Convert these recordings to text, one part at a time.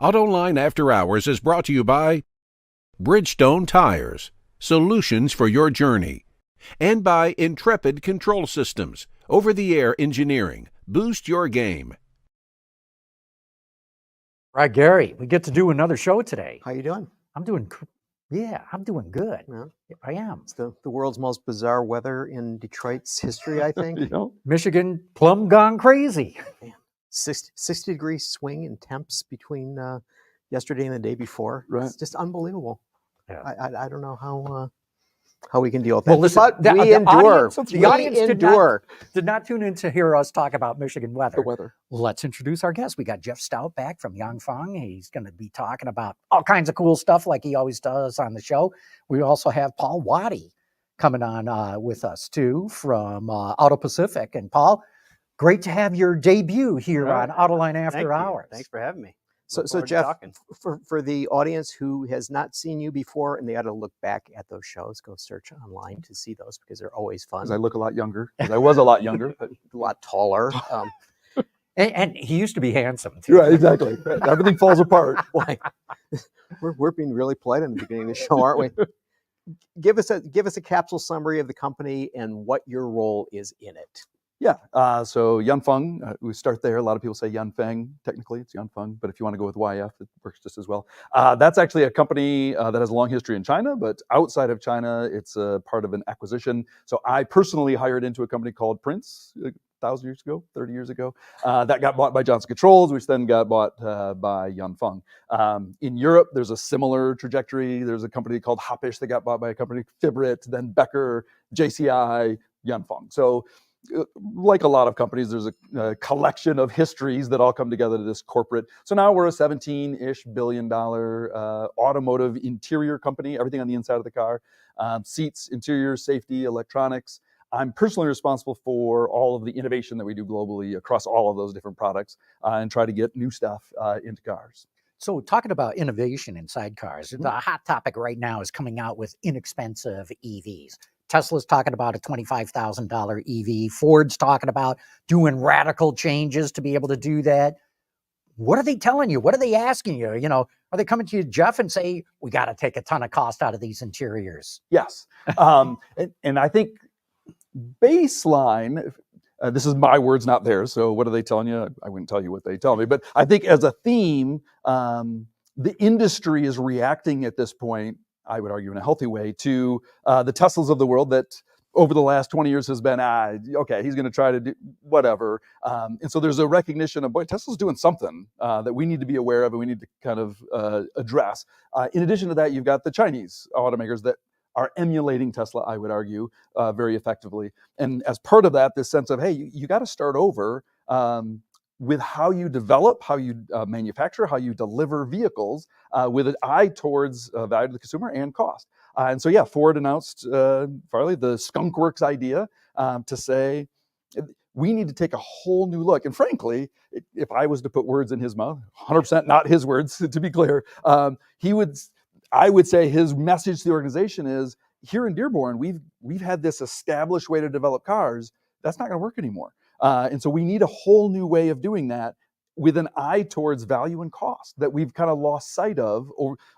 AutoLine After Hours is brought to you by Bridgestone Tires, solutions for your journey, and by Intrepid Control Systems, over-the-air engineering. Boost your game. Right, Gary, we get to do another show today. How you doing? I'm doing good. Yeah. I am. It's the world's most bizarre weather in Detroit's history, I think. Michigan plumb gone crazy. Man, 60-degree swing in temps between yesterday and the day before. Right. It's just unbelievable. Yeah. I don't know how we can deal with that. Well, listen, but we endure. The audience endure. did not tune in to hear us talk about Michigan weather. The weather. Let's introduce our guest. We got Jeff Stout back from Yanfeng. He's going to be talking about all kinds of cool stuff like he always does on the show. We also have Paul Waatti coming on with us too from AutoPacific. And Paul, great to have your debut here on Autoline After Hours. Thanks for having me. So Jeff, for the audience who has not seen you before and they ought to look back at those shows, go search online to see those because they're always fun. Because I look a lot younger. Because I was a lot younger, but a lot taller. And he used to be handsome too. Right, exactly. Everything falls apart. Why? We're being really polite in the beginning of the show, aren't we? Give us a capsule summary of the company and what your role is in it. Yeah. So Yanfeng, we start there. A lot of people say Yanfeng. Technically, it's Yanfeng, but if you want to go with YF, it works just as well. That's actually a company that has a long history in China, but outside of China, it's a part of an acquisition. So I personally hired into a company called Prince 1,000 years ago, 30 years ago. That got bought by Johnson Controls, which then got bought by Yanfeng. In Europe, there's a similar trajectory. There's a company called Hoppish that got bought by a company, Fibrit, then Becker, JCI, Yanfeng. So like a lot of companies, there's a collection of histories that all come together to this corporate. So now we're a $17-ish billion automotive interior company, everything on the inside of the car, seats, interior, safety, electronics. I'm personally responsible for all of the innovation that we do globally across all of those different products and try to get new stuff into cars. So talking about innovation inside cars, the hot topic right now is coming out with inexpensive EVs. Tesla's talking about a $25,000 EV. Ford's talking about doing radical changes to be able to do that. What are they telling you? What are they asking you? You know, are they coming to you, Jeff, and say, we got to take a ton of cost out of these interiors? Yes. And I think baseline, this is my words, not theirs. So what are they telling you? I wouldn't tell you what they tell me. But I think as a theme, the industry is reacting at this point, I would argue in a healthy way, to the Teslas of the world that over the last 20 years has been, okay, he's going to try to do whatever. And so there's a recognition of, boy, Tesla's doing something that we need to be aware of and we need to kind of address. In addition to that, you've got the Chinese automakers that are emulating Tesla, I would argue, very effectively. And as part of that, this sense of, hey, you got to start over with how you develop, how you manufacture, how you deliver vehicles with an eye towards value to the consumer and cost. And so, yeah, Ford announced, finally, the Skunk Works idea to say, we need to take a whole new look. And frankly, if I was to put words in his mouth, 100% not his words, to be clear, I would say his message to the organization is, here in Dearborn, we've had this established way to develop cars. That's not going to work anymore. And so we need a whole new way of doing that with an eye towards value and cost that we've kind of lost sight of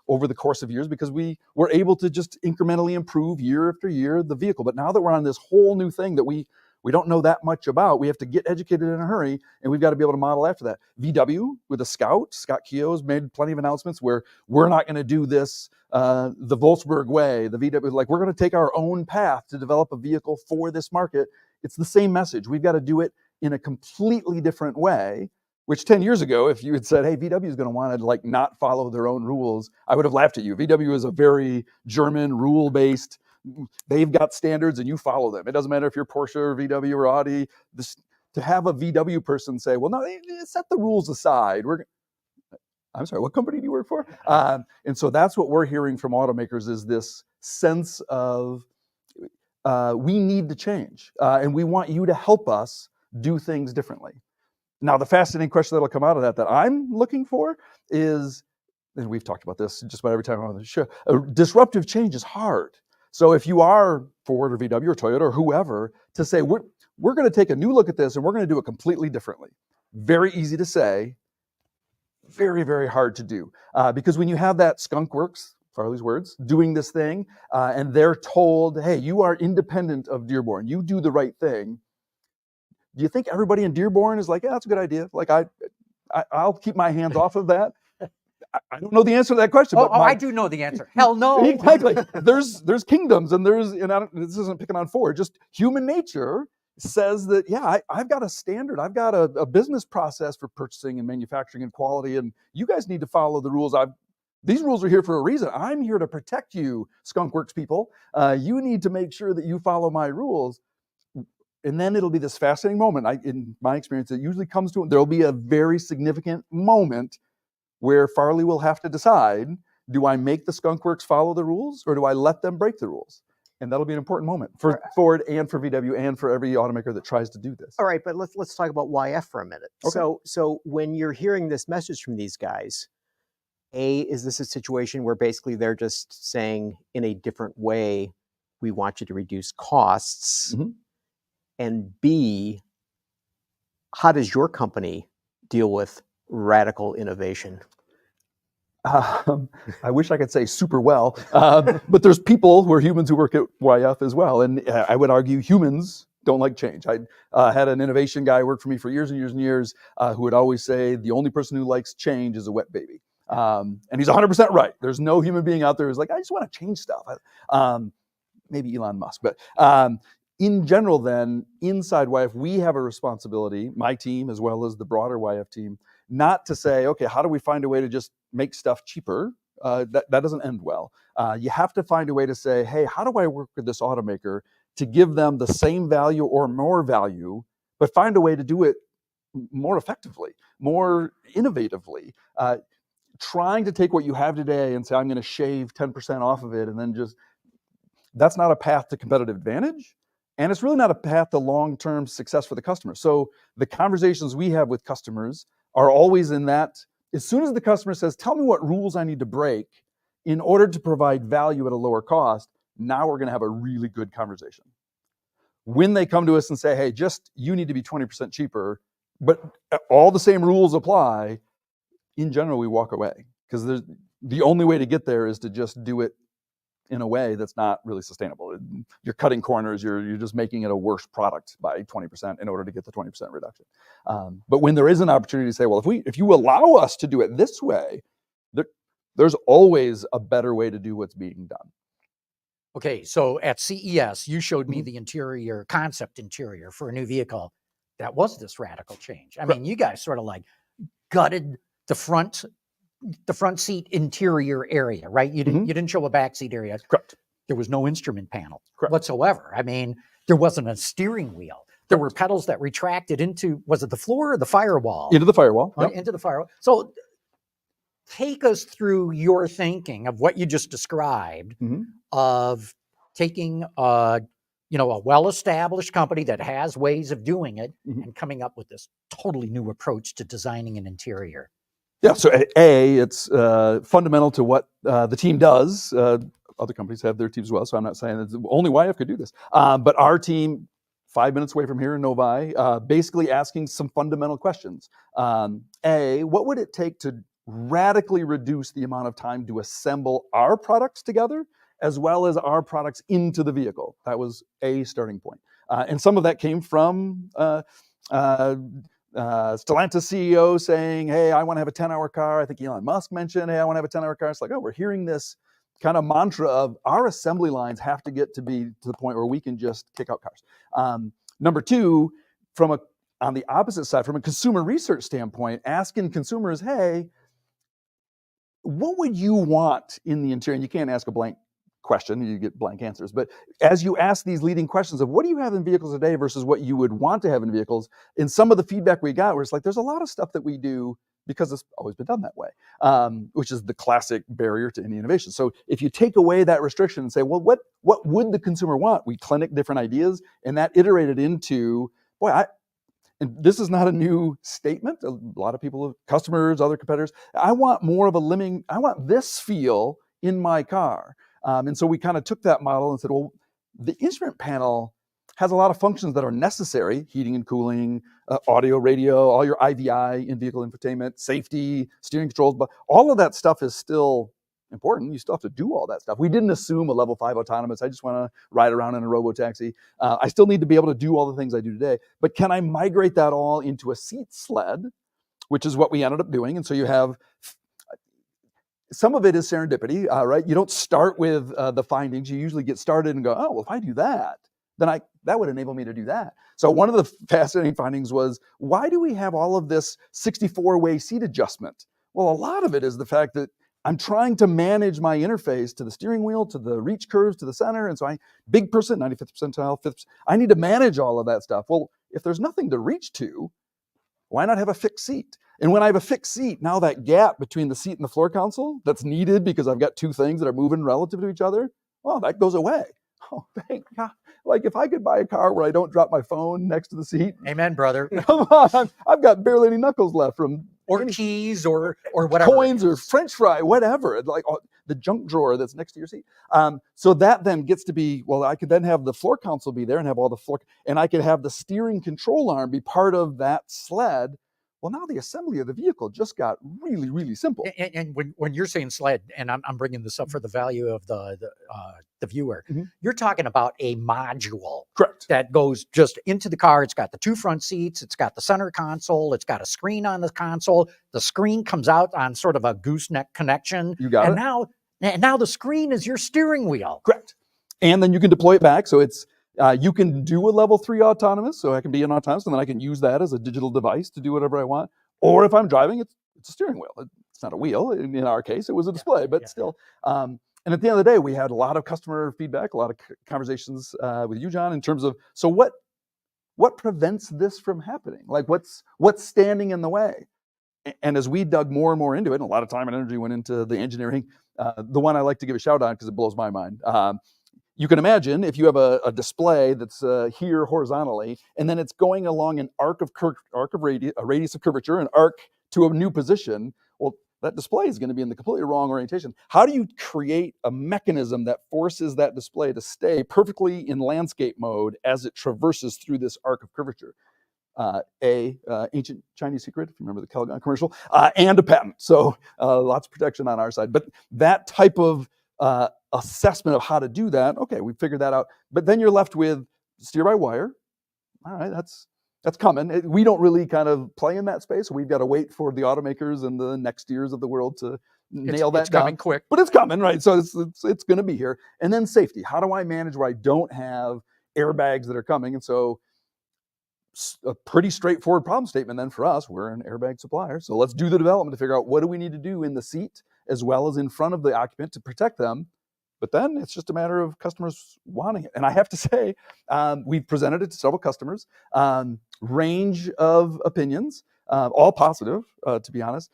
over the course of years because we were able to just incrementally improve year after year the vehicle. But now that we're on this whole new thing that we don't know that much about, we have to get educated in a hurry, and we've got to be able to model after that. VW with the Scout, Scott Keogh's made plenty of announcements where we're not going to do this the Wolfsburg way, the VW, like we're going to take our own path to develop a vehicle for this market. It's the same message. We've got to do it in a completely different way, which 10 years ago, if you had said, hey, VW is going to want to like not follow their own rules, I would have laughed at you. VW is a very German rule-based, they've got standards and you follow them. It doesn't matter if you're Porsche or VW or Audi. To have a VW person say, well, no, set the rules aside. I'm sorry, what company do you work for? And so that's what we're hearing from automakers is this sense of we need to change and we want you to help us do things differently. Now, the fascinating question that'll come out of that I'm looking for is, and we've talked about this just about every time I'm on the show, disruptive change is hard. So if you are Ford or VW or Toyota or whoever, to say, we're going to take a new look at this and we're going to do it completely differently. Very easy to say. very, very hard to do. Because when you have that skunk works, Farley's words, doing this thing, and they're told, hey, you are independent of Dearborn, you do the right thing. Do you think everybody in Dearborn is like, yeah, that's a good idea? Like, I'll keep my hands off of that. I don't know the answer to that question. Oh, but I do know the answer. Hell no. Exactly. There's kingdoms, and this isn't picking on Ford. Just human nature says that, yeah, I've got a standard. I've got a business process for purchasing and manufacturing and quality, and you guys need to follow the rules. These rules are here for a reason. I'm here to protect you, Skunk Works people. You need to make sure that you follow my rules. And then it'll be this fascinating moment. In my experience, it usually comes to, there'll be a very significant moment where Farley will have to decide, do I make the Skunk Works follow the rules, or do I let them break the rules? And that'll be an important moment for Ford and for VW and for every automaker that tries to do this. All right, but let's talk about YF for a minute. Okay. So when you're hearing this message from these guys, is this a situation where basically they're just saying in a different way, we want you to reduce costs? Mm-hmm. And B, how does your company deal with radical innovation? I wish I could say super well, but there's people who are humans who work at YF as well. And I would argue humans don't like change. I had an innovation guy work for me for years and years and years who would always say the only person who likes change is a wet baby. And he's 100% right. There's no human being out there who's like, I just want to change stuff. Maybe Elon Musk, but in general then, inside YF, we have a responsibility, my team as well as the broader YF team, not to say, okay, how do we find a way to just make stuff cheaper? That doesn't end well. You have to find a way to say, hey, how do I work with this automaker to give them the same value or more value, but find a way to do it more effectively, more innovatively, trying to take what you have today and say, I'm going to shave 10% off of it, and then just, that's not a path to competitive advantage. And it's really not a path to long-term success for the customer. So the conversations we have with customers are always in that, as soon as the customer says, tell me what rules I need to break in order to provide value at a lower cost, now we're going to have a really good conversation. When they come to us and say, hey, just you need to be 20% cheaper, but all the same rules apply, in general, we walk away. Because the only way to get there is to just do it in a way that's not really sustainable. You're cutting corners, you're just making it a worse product by 20% in order to get the 20% reduction. But when there is an opportunity to say, well, if you allow us to do it this way, there's always a better way to do what's being done. Okay, so at CES, you showed me the interior, concept interior for a new vehicle. That was this radical change. I mean, you guys sort of like gutted the front seat interior area, right? You didn't show a back seat area. Correct. There was no instrument panel Correct. whatsoever. I mean, there wasn't a steering wheel. There were pedals that retracted into, was it the floor or the firewall? Into the firewall. Yep. Into the firewall. So take us through your thinking of what you just described of taking a well-established company that has ways of doing it and coming up with this totally new approach to designing an interior. Yeah, so it's fundamental to what the team does. Other companies have their teams as well, so I'm not saying that only YF could do this. But our team, 5 minutes away from here in Novi, basically asking some fundamental questions. What would it take to radically reduce the amount of time to assemble our products together, as well as our products into the vehicle? That was a starting point. And some of that came from Stellantis CEO saying, hey, I want to have a 10-hour car. I think Elon Musk mentioned, hey, I want to have a 10-hour car. It's like, oh, we're hearing this kind of mantra of our assembly lines have to get to be to the point where we can just kick out cars. Number two, on the opposite side, from a consumer research standpoint, asking consumers, hey, what would you want in the interior? And you can't ask a blank question, you get blank answers. But as you ask these leading questions of what do you have in vehicles today versus what you would want to have in vehicles, in some of the feedback we got, where it's like, there's a lot of stuff that we do because it's always been done that way, which is the classic barrier to any innovation. So if you take away that restriction and say, well, what would the consumer want? We clinic different ideas, and that iterated into, and this is not a new statement. A lot of people, customers, other competitors, I want more of I want this feel in my car. And so we kind of took that model and said, well, the instrument panel, has a lot of functions that are necessary: heating and cooling, audio, radio, all your IVI, in-vehicle infotainment, safety, steering controls, but all of that stuff is still important. You still have to do all that stuff. We didn't assume a level 5 autonomous. I just want to ride around in a robo-taxi. I still need to be able to do all the things I do today. But can I migrate that all into a seat sled, which is what we ended up doing? And so you have, some of it is serendipity, right? You don't start with the findings. You usually get started and go, oh, well, if I do that, then that would enable me to do that. So one of the fascinating findings was, why do we have all of this 64-way seat adjustment? Well, a lot of it is the fact that I'm trying to manage my interface to the steering wheel, to the reach curves, to the center. And so big person, 95th percentile, 5th, I need to manage all of that stuff. Well, if there's nothing to reach to, why not have a fixed seat? And when I have a fixed seat, now that gap between the seat and the floor console that's needed because I've got two things that are moving relative to each other, well, that goes away. Oh, thank God. Like if I could buy a car where I don't drop my phone next to the seat. Amen, brother. Come on, I've got barely any knuckles left from keys or whatever. Coins or French fry, whatever. Like the junk drawer that's next to your seat. So that then gets to be, well, I could then have the floor console be there and have all the floor, and I could have the steering control arm be part of that sled. Well, now the assembly of the vehicle just got really, really simple. And when you're saying sled, and I'm bringing this up for the value of the viewer, you're talking about a module. Correct. That goes just into the car. It's got the two front seats. It's got the center console. It's got a screen on the console. The screen comes out on sort of a gooseneck connection. You got it. And now the screen is your steering wheel. Correct. And then you can deploy it back. So it's, you can do a level 3 autonomous, so I can be an autonomous, and then I can use that as a digital device to do whatever I want. Or if I'm driving, it's a steering wheel. It's not a wheel. In our case, it was a display, but still. And at the end of the day, we had a lot of customer feedback, a lot of conversations with you, John, in terms of, so what prevents this from happening? Like what's standing in the way? And as we dug more and more into it, and a lot of time and energy went into the engineering, the one I like to give a shout out because it blows my mind. You can imagine if you have a display that's here horizontally, and then it's going along an arc of radius, a radius of curvature, an arc to a new position. Well, that display is going to be in the completely wrong orientation. How do you create a mechanism that forces that display to stay perfectly in landscape mode as it traverses through this arc of curvature? Ancient Chinese secret, if you remember the Calgon commercial, and a patent. So lots of protection on our side. But that type of assessment of how to do that, okay, we figured that out. But then you're left with steer-by-wire. All right, that's coming. We don't really kind of play in that space. We've got to wait for the automakers and the next years of the world to nail that down. It's coming quick. But it's coming, right? So it's going to be here. And then safety. How do I manage where I don't have airbags that are coming? And so a pretty straightforward problem statement then for us. We're an airbag supplier. So let's do the development to figure out what do we need to do in the seat as well as in front of the occupant to protect them. But then it's just a matter of customers wanting it. And I have to say, we've presented it to several customers, range of opinions, all positive, to be honest,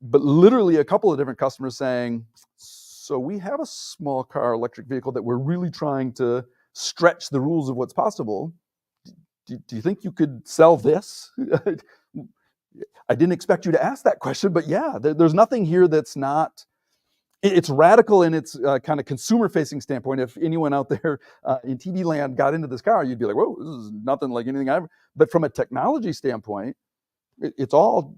but literally a couple of different customers saying, so we have a small car electric vehicle that we're really trying to stretch the rules of what's possible. Do you think you could sell this? I didn't expect you to ask that question, but yeah, there's nothing here that's not, it's radical in its kind of consumer-facing standpoint. If anyone out there in TV land got into this car, you'd be like, whoa, this is nothing like anything I've ever. But from a technology standpoint, it's all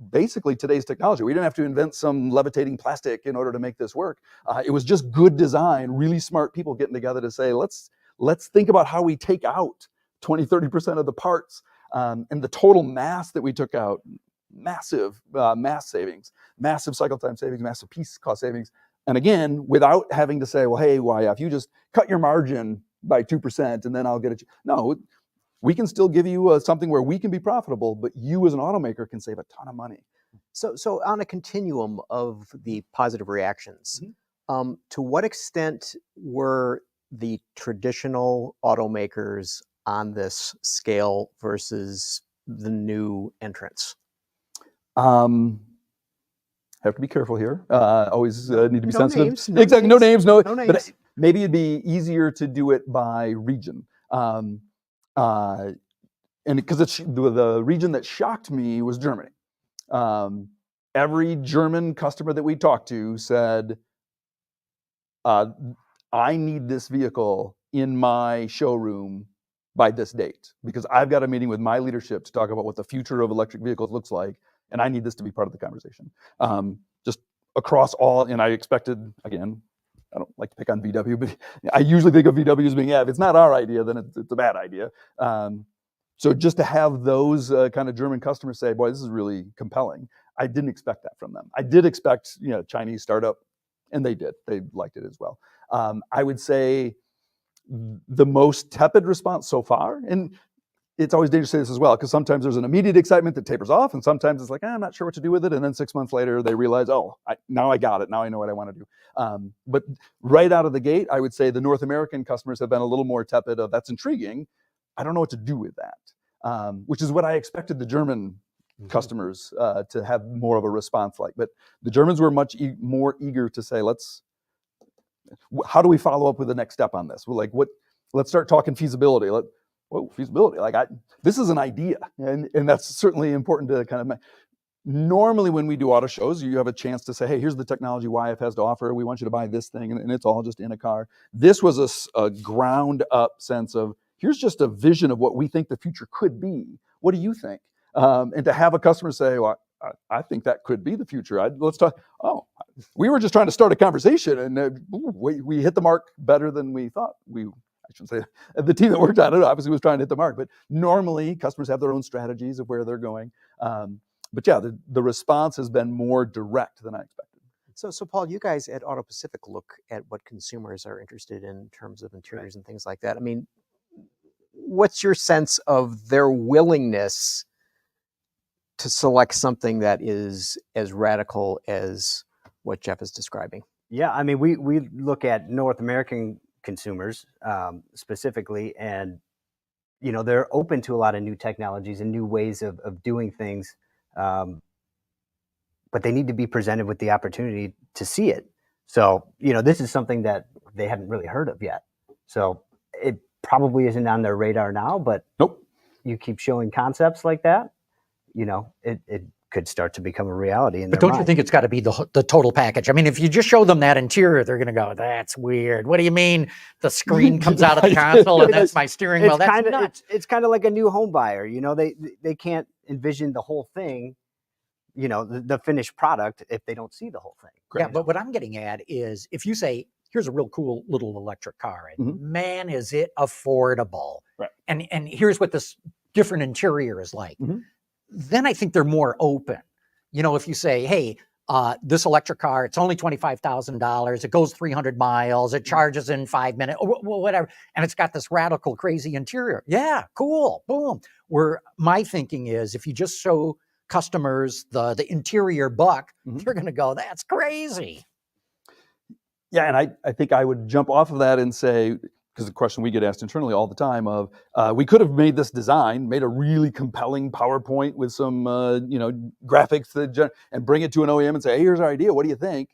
basically today's technology. We didn't have to invent some levitating plastic in order to make this work. It was just good design, really smart people getting together to say, let's think about how we take out 20, 30% of the parts, and the total mass that we took out, massive mass savings, massive cycle time savings, massive piece cost savings. And again, without having to say, well, hey, YF, you just cut your margin by 2% and then I'll get it. No, we can still give you something where we can be profitable, but you as an automaker can save a ton of money. So on a continuum of the positive reactions, to what extent were the traditional automakers on this scale versus the new entrants? Have to be careful here. Always need to be sensitive. Names, exactly. Names. No names. But maybe it'd be easier to do it by region. And because the region that shocked me was Germany. Every German customer that we talked to said, I need this vehicle in my showroom by this date, because I've got a meeting with my leadership to talk about what the future of electric vehicles looks like, and I need this to be part of the conversation. Just across all, and I expected, again, I don't like to pick on VW, but I usually think of VW as being, if it's not our idea, then it's a bad idea. So just to have those kind of German customers say, boy, this is really compelling. I didn't expect that from them. I did expect, Chinese startup, and they did. They liked it as well. I would say the most tepid response so far, and it's always dangerous to say this as well, because sometimes there's an immediate excitement that tapers off, and sometimes it's like, I'm not sure what to do with it, and then 6 months later they realize, now I got it, now I know what I want to do. But right out of the gate, I would say the North American customers have been a little more tepid of, that's intriguing, I don't know what to do with that, which is what I expected the German customers to have more of a response like. But the Germans were much more eager to say, how do we follow up with the next step on this? We're like, let's start talking feasibility. Feasibility, this is an idea. And that's certainly important to kind of, normally when we do auto shows, you have a chance to say, hey, here's the technology YF has to offer. We want you to buy this thing. And it's all just in a car. This was a ground up sense of, here's just a vision of what we think the future could be. What do you think? And to have a customer say, well, I think that could be the future. Let's talk. We were just trying to start a conversation, and we hit the mark better than we thought. I shouldn't say that. The team that worked on it obviously was trying to hit the mark, but normally customers have their own strategies of where they're going. But yeah, the response has been more direct than I expected. So Paul, you guys at AutoPacific look at what consumers are interested in terms of interiors and things like that. I mean, what's your sense of their willingness to select something that is as radical as what Jeff is describing? Yeah, I mean, we look at North American consumers specifically, and they're open to a lot of new technologies and new ways of doing things, but they need to be presented with the opportunity to see it. So this is something that they haven't really heard of yet. So it probably isn't on their radar now, but nope. You keep showing concepts like that, it could start to become a reality. But don't you think it's got to be the total package? I mean, if you just show them that interior, they're going to go, that's weird. What do you mean the screen comes out of the console and that's my steering wheel? That's nuts. It's kind of like a new home buyer. They can't envision the whole thing, the finished product if they don't see the whole thing. Yeah, but what I'm getting at is if you say, here's a real cool little electric car, and man, is it affordable. Right. And here's what this different interior is like. Then I think they're more open. If you say, hey, this electric car, it's only $25,000. It goes 300 miles. It charges in 5 minutes, whatever. And it's got this radical, crazy interior. Yeah, cool, boom. Where my thinking is, if you just show customers the interior buck, they're going to go, that's crazy. Yeah, and I think I would jump off of that and say, because the question we get asked internally all the time of, we could have made this design, made a really compelling PowerPoint with some, graphics and bring it to an OEM and say, hey, here's our idea. What do you think?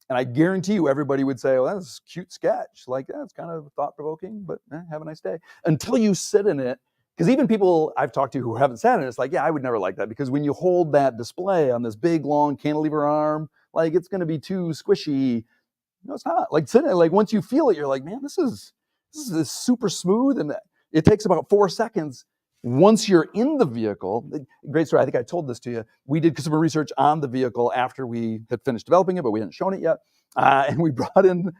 And I guarantee you everybody would say, well, that's a cute sketch. It's kind of thought-provoking, but have a nice day. Until you sit in it, because even people I've talked to who haven't sat in it, it's like, yeah, I would never like that. Because when you hold that display on this big, long cantilever arm, it's going to be too squishy. No, it's not. Once you feel it, you're like, man, this is super smooth, and it takes about 4 seconds once you're in the vehicle. Great story. I think I told this to you. We did consumer research on the vehicle after we had finished developing it, but we hadn't shown it yet. And we brought in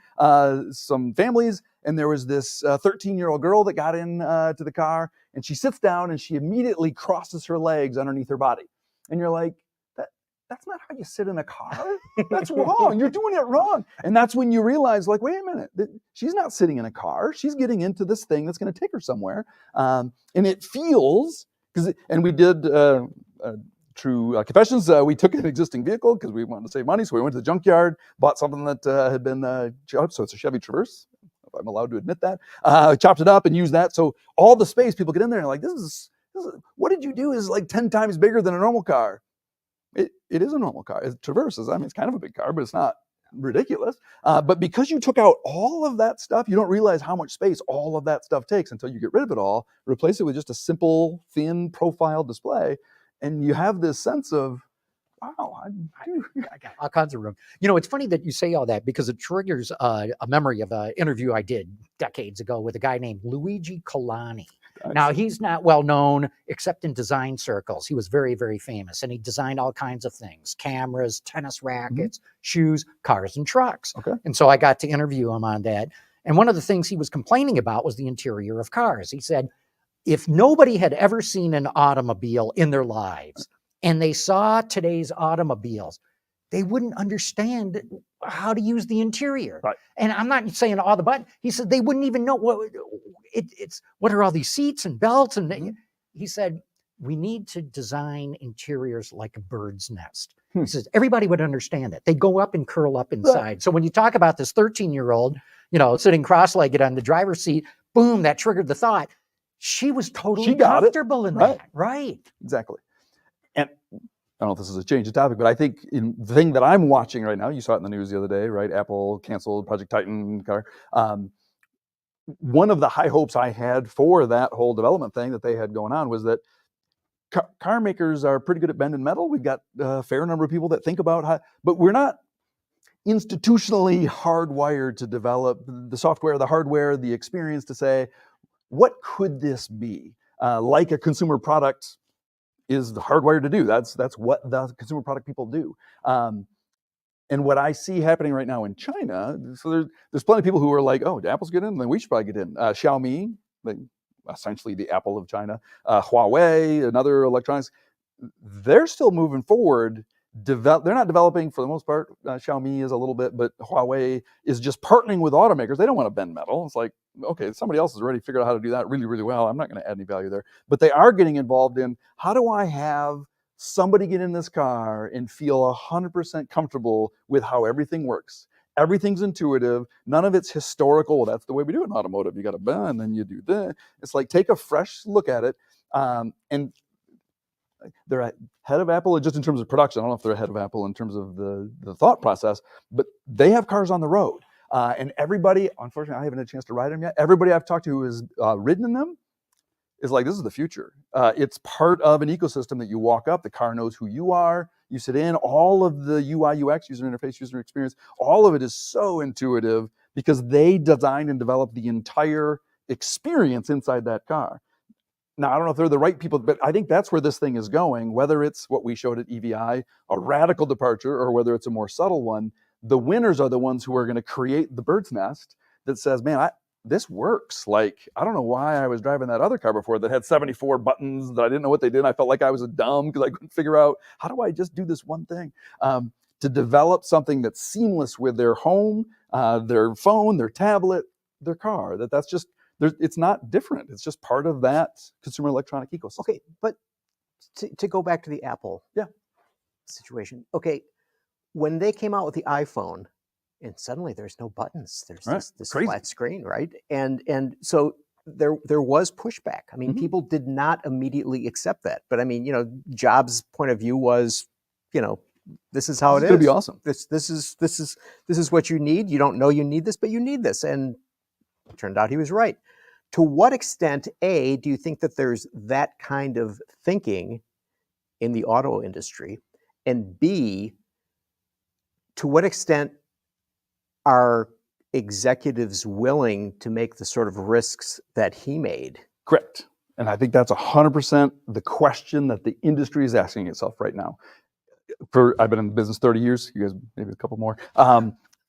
some families, and there was this 13-year-old girl that got in to the car, and she sits down and she immediately crosses her legs underneath her body. And you're like, that's not how you sit in a car. That's wrong. You're doing it wrong. And that's when you realize, wait a minute, she's not sitting in a car. She's getting into this thing that's going to take her somewhere. And it feels, and we did true confessions. We took an existing vehicle because we wanted to save money. So we went to the junkyard, bought something that had been chopped. So it's a Chevy Traverse, if I'm allowed to admit that. Chopped it up and used that. So all the space, people get in there and like, this is what did you do is 10 times bigger than a normal car. It is a normal car. It traverses. I mean, it's kind of a big car, but it's not ridiculous. But because you took out all of that stuff, you don't realize how much space all of that stuff takes until you get rid of it all, replace it with just a simple, thin profile display, and you have this sense of, wow, I got all kinds of room. It's funny that you say all that because it triggers a memory of an interview I did decades ago with a guy named Luigi Colani. Now, he's not well known except in design circles. He was very, very famous, and he designed all kinds of things: cameras, tennis rackets, shoes, cars, and trucks. Okay. And so I got to interview him on that. And one of the things he was complaining about was the interior of cars. He said, if nobody had ever seen an automobile in their lives and they saw today's automobiles, they wouldn't understand how to use the interior. Right. And I'm not saying all the buttons. He said they wouldn't even know what are all these seats and belts. And he said, we need to design interiors like a bird's nest. He says, everybody would understand it. They go up and curl up inside. Right. So when you talk about this 13-year-old, sitting cross-legged on the driver's seat, boom, that triggered the thought. She was totally comfortable in that. Right. Exactly. And I don't know if this is a change of topic, but I think the thing that I'm watching right now, you saw it in the news the other day, right? Apple canceled Project Titan car. One of the high hopes I had for that whole development thing that they had going on was that car makers are pretty good at bending metal. We've got a fair number of people that think about how, but we're not institutionally hardwired to develop the software, the hardware, the experience to say, what could this be? Like a consumer product is hardwired to do. That's what the consumer product people do. And what I see happening right now in China, so there's plenty of people who are like, oh, Apple's getting in, then we should probably get in. Xiaomi, essentially the Apple of China, Huawei, another electronics, they're still moving forward. They're not developing for the most part. Xiaomi is a little bit, but Huawei is just partnering with automakers. They don't want to bend metal. It's like, okay, somebody else has already figured out how to do that really, really well. I'm not going to add any value there. But they are getting involved in, how do I have somebody get in this car and feel 100% comfortable with how everything works? Everything's intuitive. None of it's historical. Well, that's the way we do it in automotive. You got to bend, then you do this. It's like, take a fresh look at it. And they're ahead of Apple just in terms of production. I don't know if they're ahead of Apple in terms of the thought process, but they have cars on the road. And everybody, unfortunately, I haven't had a chance to ride them yet. Everybody I've talked to who has ridden in them is like, this is the future. It's part of an ecosystem that you walk up, the car knows who you are, you sit in, all of the UI, UX, user interface, user experience, all of it is so intuitive because they designed and developed the entire experience inside that car. Now, I don't know if they're the right people, but I think that's where this thing is going, whether it's what we showed at EVI, a radical departure, or whether it's a more subtle one. The winners are the ones who are going to create the bird's nest that says, man, this works. Like, I don't know why I was driving that other car before that had 74 buttons that I didn't know what they did. I felt like I was dumb because I couldn't figure out, how do I just do this one thing? To develop something that's seamless with their home, their phone, their tablet, their car, that's just, it's not different. It's just part of that consumer electronic ecosystem. Okay, but to go back to the Apple situation. Okay, when they came out with the iPhone, and suddenly there's no buttons. There's this flat screen, right? And so there was pushback. I mean, people did not immediately accept that. But I mean, Jobs' point of view was, this is how it is. It's going to be awesome. This is what you need. You don't know you need this, but you need this. And it turned out he was right. To what extent, A, do you think that there's that kind of thinking in the auto industry? And B, to what extent are executives willing to make the sort of risks that he made? Correct. And I think that's 100% the question that the industry is asking itself right now. I've been in business 30 years, you guys maybe a couple more.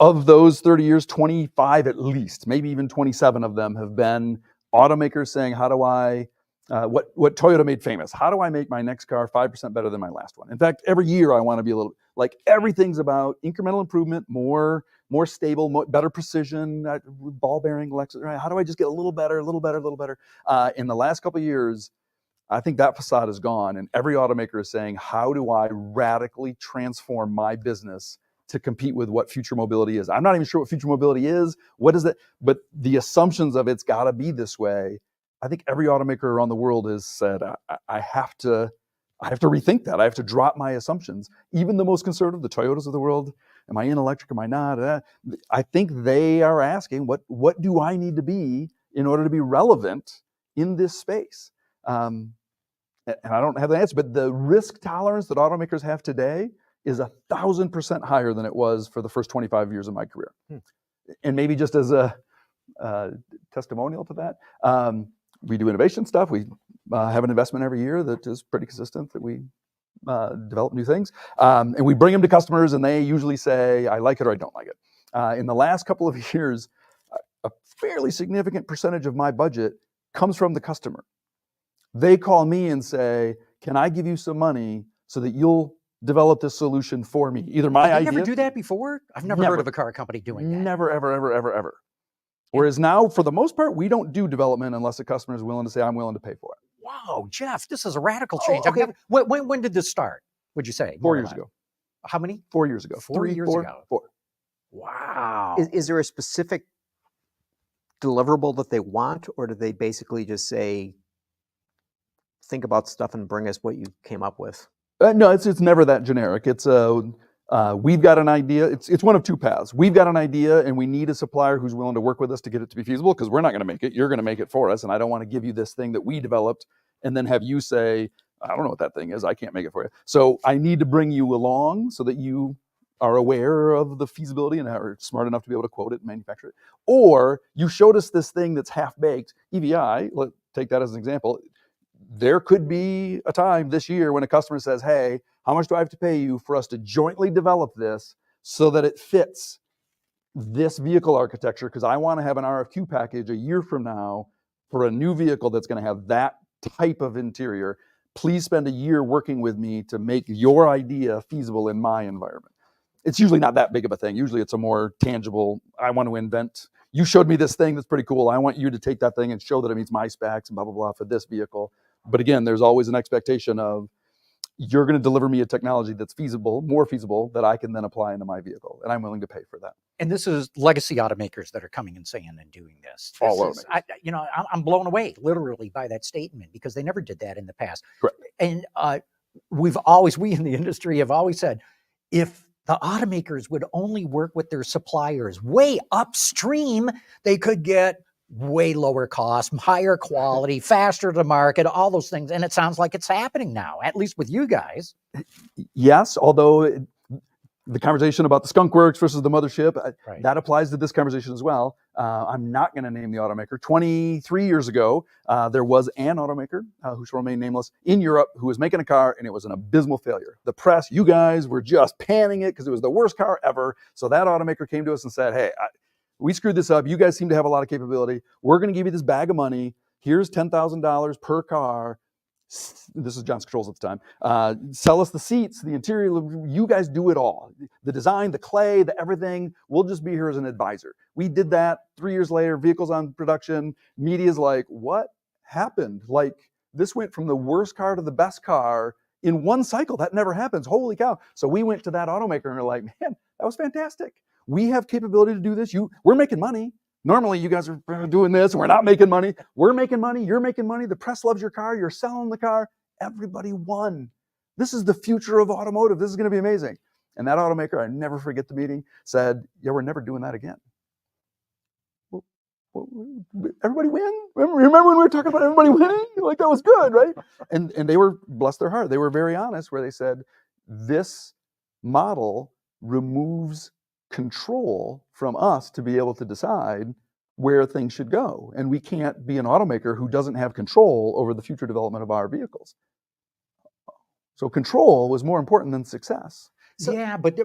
Of those 30 years, 25 at least, maybe even 27 of them have been automakers saying, how do I, what Toyota made famous, how do I make my next car 5% better than my last one? In fact, every year I want to be a little, like everything's about incremental improvement, more stable, better precision, ball bearing, right? How do I just get a little better? In the last couple of years, I think that facade is gone. And every automaker is saying, how do I radically transform my business to compete with what future mobility is? I'm not even sure what future mobility is. What is it? But the assumptions of it's got to be this way. I think every automaker around the world has said, I have to rethink that. I have to drop my assumptions. Even the most conservative, the Toyotas of the world, am I in electric? Am I not? I think they are asking, what do I need to be in order to be relevant in this space? And I don't have the answer, but the risk tolerance that automakers have today is 1,000% higher than it was for the first 25 years of my career. And maybe just as a testimonial to that, we do innovation stuff. We have an investment every year that is pretty consistent, that we develop new things. And we bring them to customers, and they usually say, I like it or I don't like it. In the last couple of years, a fairly significant percentage of my budget comes from the customer. They call me and say, can I give you some money so that you'll develop this solution for me? Either my idea. Did you ever do that before? I've never heard of a car company doing that. Never, ever, ever, ever, ever. Whereas now, for the most part, we don't do development unless a customer is willing to say, I'm willing to pay for it. Wow, Jeff, this is a radical change. okay. When did this start, would you say? 4 years ago. How many? 4 years ago. 4 years ago. 4. Wow. Is there a specific deliverable that they want, or do they basically just say, think about stuff and bring us what you came up with? No, it's never that generic. It's we've got an idea. It's one of two paths. We've got an idea, and we need a supplier who's willing to work with us to get it to be feasible, because we're not going to make it. You're going to make it for us, and I don't want to give you this thing that we developed and then have you say, I don't know what that thing is. I can't make it for you. So I need to bring you along so that you are aware of the feasibility and are smart enough to be able to quote it and manufacture it. Or you showed us this thing that's half-baked, EVI, let's take that as an example. There could be a time this year when a customer says, hey, how much do I have to pay you for us to jointly develop this so that it fits this vehicle architecture? Because I want to have an RFQ package a year from now for a new vehicle that's going to have that type of interior. Please spend a year working with me to make your idea feasible in my environment. It's usually not that big of a thing. Usually it's a more tangible, I want to invent, you showed me this thing that's pretty cool. I want you to take that thing and show that it meets my specs and blah, blah, blah for this vehicle. But again, there's always an expectation of, you're going to deliver me a technology that's feasible, more feasible, that I can then apply into my vehicle. And I'm willing to pay for that. And this is legacy automakers that are coming and saying and doing this. I'm blown away literally by that statement, because they never did that in the past. Correct. And we in the industry have always said, if the automakers would only work with their suppliers way upstream, they could get way lower cost, higher quality, faster to market, all those things. And it sounds like it's happening now, at least with you guys. Yes, although the conversation about the skunk works versus the mothership, Right. that applies to this conversation as well. I'm not going to name the automaker. 23 years ago, there was an automaker who shall remain nameless in Europe who was making a car, and it was an abysmal failure. The press, you guys were just panning it because it was the worst car ever. So that automaker came to us and said, hey, we screwed this up. You guys seem to have a lot of capability. We're going to give you this bag of money. Here's $10,000 per car. This is John's Controls at the time. Sell us the seats, the interior. You guys do it all. The design, the clay, the everything. We'll just be here as an advisor. We did that. 3 years later, vehicles on production. Media's like, what happened? Like, this went from the worst car to the best car in one cycle. That never happens. Holy cow. So we went to that automaker and we're like, man, that was fantastic. We have capability to do this. We're making money. Normally, you guys are doing this, and we're not making money. We're making money. You're making money. The press loves your car. You're selling the car. Everybody won. This is the future of automotive. This is going to be amazing. And that automaker, I never forget the meeting, said, yeah, we're never doing that again. Well, everybody win? Remember when we were talking about everybody winning? Like, that was good, right? And they were, bless their heart, they were very honest, where they said, this model removes control from us to be able to decide where things should go. And we can't be an automaker who doesn't have control over the future development of our vehicles. So control was more important than success. So, yeah, but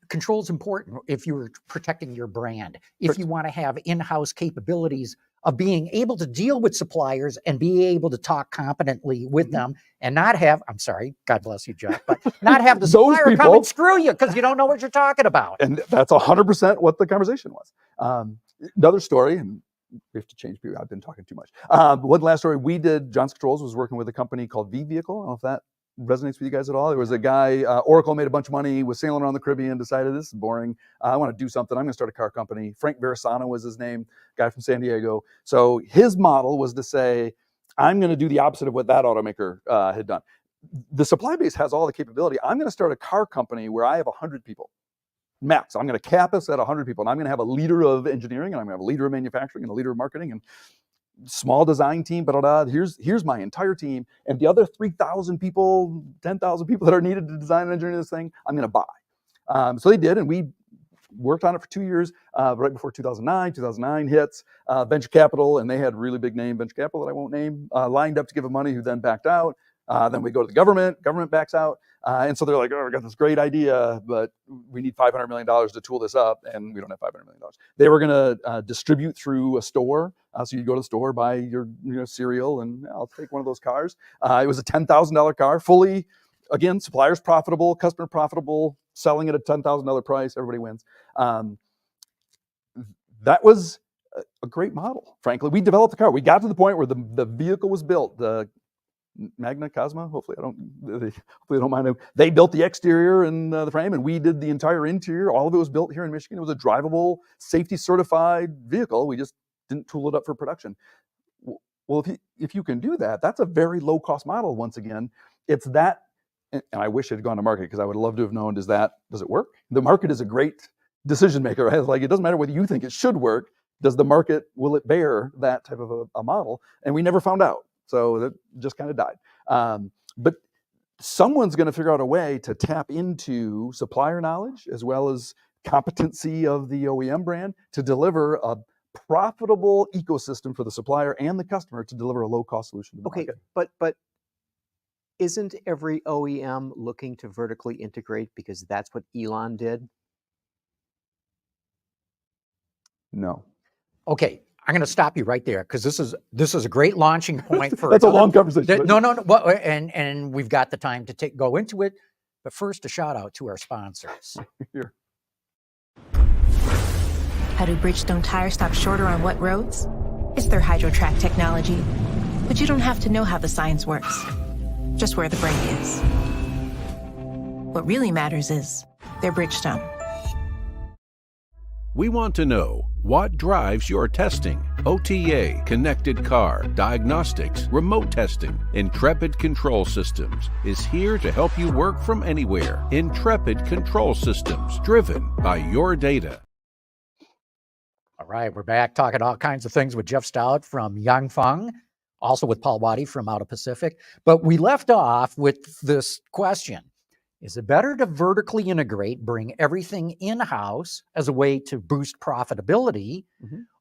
control is important if you're protecting your brand. If you want to have in-house capabilities of being able to deal with suppliers and be able to talk competently with them and not have, I'm sorry, God bless you, Jeff, but not have the supplier come and screw you because you don't know what you're talking about. And that's 100% what the conversation was. Another story, and we have to change people. I've been talking too much. One last story we did, John's Controls was working with a company called V-Vehicle. I don't know if that resonates with you guys at all. There was a guy, Oracle made a bunch of money, was sailing around the Caribbean, decided this is boring. I want to do something. I'm going to start a car company. Frank Verasano was his name, guy from San Diego. So his model was to say, I'm going to do the opposite of what that automaker had done. The supply base has all the capability. I'm going to start a car company where I have 100 people. Max, I'm going to cap us at 100 people. And I'm going to have a leader of engineering, and I'm going to have a leader of manufacturing, and a leader of marketing, and small design team, here's my entire team, and the other 3,000 people, 10,000 people that are needed to design and engineer this thing, I'm going to buy. So they did, and we worked on it for 2 years, right before 2009. 2009 hits, venture capital, and they had really big name venture capital that I won't name, lined up to give them money, who then backed out. Then we go to the government backs out. And so they're like, oh, we got this great idea, but we need $500 million to tool this up, and we don't have $500 million. They were going to distribute through a store. So you go to the store, buy your cereal, and I'll take one of those cars. It was a $10,000 car, fully, again, supplier's profitable, customer profitable, selling at a $10,000 price, everybody wins. That was a great model, frankly. We developed the car. We got to the point where the vehicle was built. The Magna Cosma, hopefully they don't mind. They built the exterior and the frame, and we did the entire interior. All of it was built here in Michigan. It was a drivable, safety certified vehicle. We just didn't tool it up for production. Well, if you can do that, that's a very low cost model. Once again, it's that, and I wish it had gone to market, because I would love to have known, does it work? The market is a great decision maker, right? Like, it doesn't matter whether you think it should work. Does the market, will it bear that type of a model? And we never found out. So that just kind of died. But someone's going to figure out a way to tap into supplier knowledge as well as competency of the OEM brand to deliver a profitable ecosystem for the supplier and the customer to deliver a low-cost solution to the market. But isn't every OEM looking to vertically integrate because that's what Elon did? No. Okay, I'm going to stop you right there, because this is a great launching point for. That's a long conversation. No. Well, and we've got the time to go into it. But first, a shout out to our sponsors. Here. How do Bridgestone tires stop shorter on wet roads? It's their HydroTrack technology. But you don't have to know how the science works, just where the brake is. What really matters is their Bridgestone. We want to know what drives your testing. OTA, connected car, diagnostics, remote testing. Intrepid Control Systems is here to help you work from anywhere. Intrepid Control Systems, driven by your data. All right, we're back talking all kinds of things with Jeff Stout from Yanfeng, also with Paul Waatti from AutoPacific. But we left off with this question. Is it better to vertically integrate, bring everything in-house as a way to boost profitability,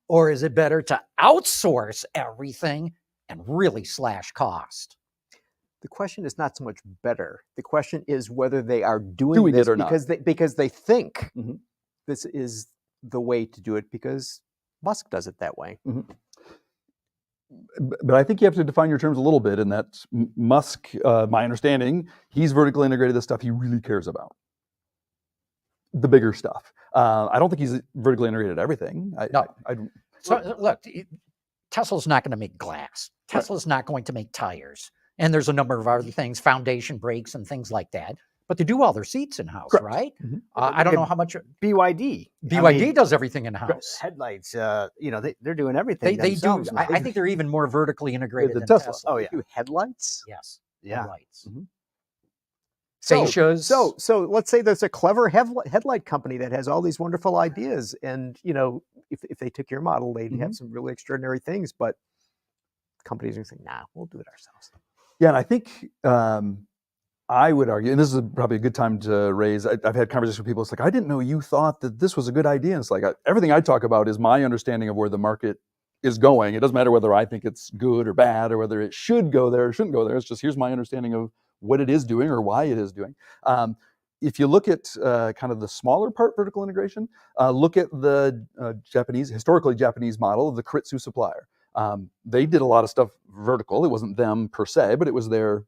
or is it better to outsource everything and really slash cost? The question is not so much better. The question is whether they are doing this it or because they think this is the way to do it, because Musk does it that way. But I think you have to define your terms a little bit, and that's Musk, my understanding, he's vertically integrated the stuff he really cares about. The bigger stuff. I don't think he's vertically integrated everything. So look, Tesla's not going to make glass. Tesla's not going to make tires. And there's a number of other things, foundation brakes and things like that. But they do all their seats in-house, right? I don't know how much. BYD. BYD does everything in-house. Headlights, they're doing everything They do. themselves. I think they're even more vertically integrated than Tesla. Tesla. Oh yeah, headlights. Yes. Yeah. Headlights. So, Fascias. so let's say there's a clever headlight company that has all these wonderful ideas, and if they took your model, they'd have some really extraordinary things. But companies are saying, "Nah, we'll do it ourselves." Yeah, and I think I would argue, and this is probably a good time to raise, I've had conversations with people, it's like, I didn't know you thought that this was a good idea. And it's like, everything I talk about is my understanding of where the market is going. It doesn't matter whether I think it's good or bad, or whether it should go there or shouldn't go there. It's just, here's my understanding of what it is doing or why it is doing. If you look at kind of the smaller part vertical integration, look at the historically Japanese model of the Kritsu supplier. They did a lot of stuff vertical. It wasn't them per se, but it was their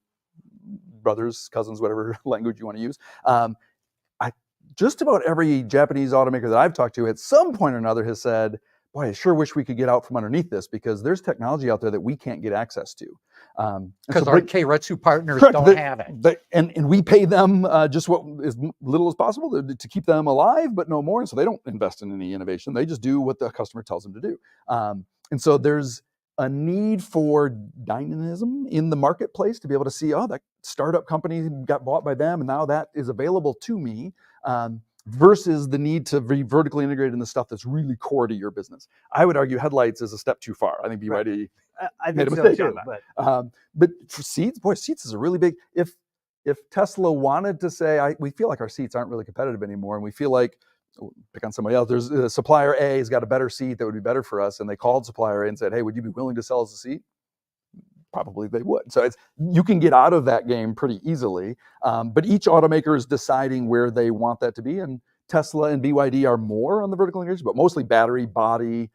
brothers, cousins, whatever language you want to use. Just about every Japanese automaker that I've talked to at some point or another has said, boy, I sure wish we could get out from underneath this, because there's technology out there that we can't get access to. Because our Keiretsu partners don't have it. And we pay them just what as little as possible to keep them alive, but no more. And so they don't invest in any innovation. They just do what the customer tells them to do. And so there's a need for dynamism in the marketplace to be able to see, that startup company got bought by them, and now that is available to me, versus the need to be vertically integrated in the stuff that's really core to your business. I would argue headlights is a step too far. I think BYD made a mistake on that. But for seats, seats is a really big. If Tesla wanted to say, we feel like our seats aren't really competitive anymore, and we feel like pick on somebody else. There's supplier A has got a better seat that would be better for us, and they called supplier A and said, "Hey, would you be willing to sell us a seat?" Probably they would. So you can get out of that game pretty easily. But each automaker is deciding where they want that to be, and Tesla and BYD are more on the vertical integration, but mostly battery, body,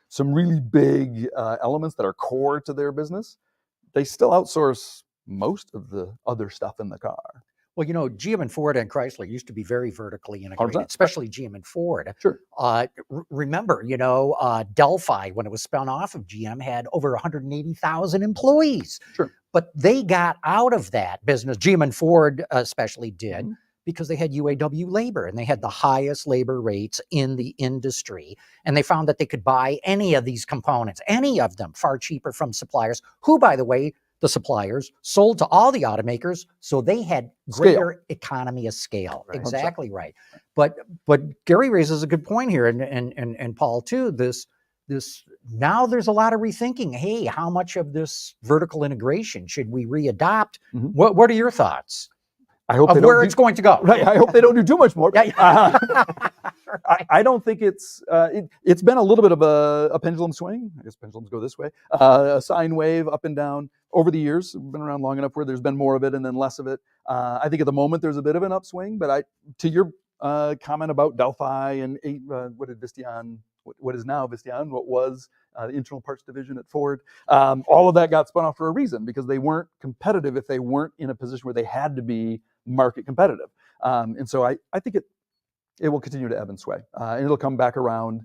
some really big elements that are core to their business. They still outsource most of the other stuff in the car. Well, GM and Ford and Chrysler used to be very vertically integrated, 100%. especially GM and Ford. Sure. Remember, Delphi, when it was spun off of GM, had over 180,000 employees. Sure. But they got out of that business, GM and Ford especially did, because they had UAW labor, and they had the highest labor rates in the industry. And they found that they could buy any of these components, any of them, far cheaper from suppliers, who, by the way, the suppliers sold to all the automakers, so they had greater economy of scale. Right. Exactly right. But Gary raises a good point here, and Paul too. This now there's a lot of rethinking. Hey, how much of this vertical integration should we readopt? What are your thoughts? I hope of where it's going to go. Right. I hope they don't do too much more. Yeah. I don't think it's been a little bit of a pendulum swing. I guess pendulums go this way. A sine wave up and down over the years. We've been around long enough where there's been more of it and then less of it. I think at the moment there's a bit of an upswing, but to your comment about Delphi and what did Visteon, what is now Visteon, what was the internal parts division at Ford, all of that got spun off for a reason, because they weren't competitive if they weren't in a position where they had to be market competitive. And so I think it will continue to ebb and sway, and it'll come back around.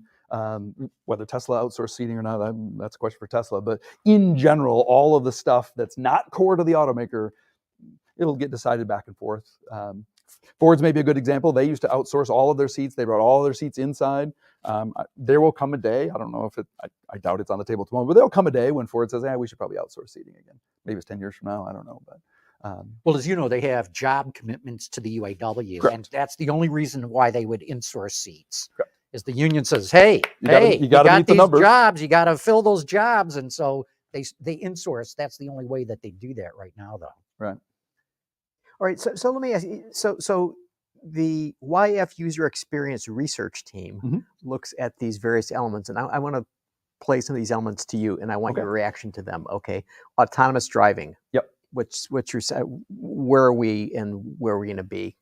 Whether Tesla outsource seating or not, that's a question for Tesla. But in general, all of the stuff that's not core to the automaker, it'll get decided back and forth. Ford's maybe a good example. They used to outsource all of their seats. They brought all of their seats inside. There will come a day, I don't know if I doubt it's on the table tomorrow, but there'll come a day when Ford says, we should probably outsource seating again. Maybe it's 10 years from now, I don't know. But well, as you know, they have job commitments to the UAW, correct. and that's the only reason why they would insource seats. Correct. Is the union says, hey, you got meet the these numbers. jobs, you got to fill those jobs, and so they insource. That's the only way that they do that right now, though. Right. All right. So let me ask you. So the YF user experience research team looks at these various elements, and I want to play some of these elements to you, and I want your reaction to them. Okay. Autonomous driving. Yep. What's your, where are we and where are we going to be?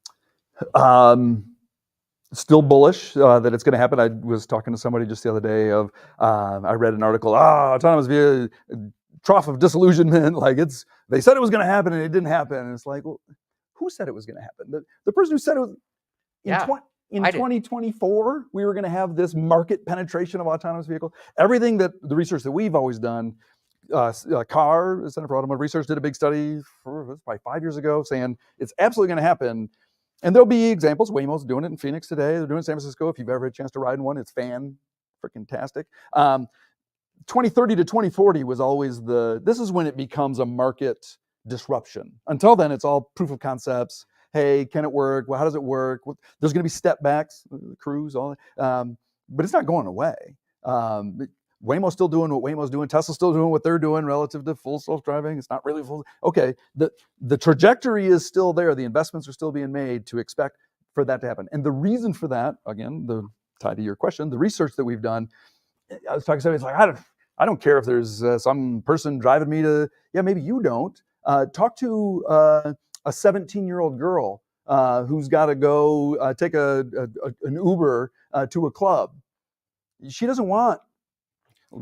Still bullish that it's going to happen. I was talking to somebody just the other day of, I read an article, autonomous vehicle, trough of disillusionment. Like they said it was going to happen and it didn't happen. And it's like, well, who said it was going to happen? The person who said it was in 2024, we were going to have this market penetration of autonomous vehicle. Everything that the research that we've always done, CAR, Center for Automotive Research, did a big study probably 5 years ago saying it's absolutely going to happen. And there'll be examples. Waymo's doing it in Phoenix today. They're doing it in San Francisco. If you've ever had a chance to ride in one, it's fan-freaking-tastic. 2030 to 2040 was always this is when it becomes a market disruption. Until then, it's all proof of concepts. Hey, can it work? Well, how does it work? There's going to be step backs, cruise, all that. But it's not going away. Waymo's still doing what Waymo's doing. Tesla's still doing what they're doing relative to full self-driving. It's not really full. Okay, the trajectory is still there. The investments are still being made to expect for that to happen. And the reason for that, again, tied to your question, the research that we've done, I was talking to somebody, it's like, I don't care if there's some person driving me to, maybe you don't. Talk to a 17-year-old girl who's got to go take an Uber to a club. She doesn't want,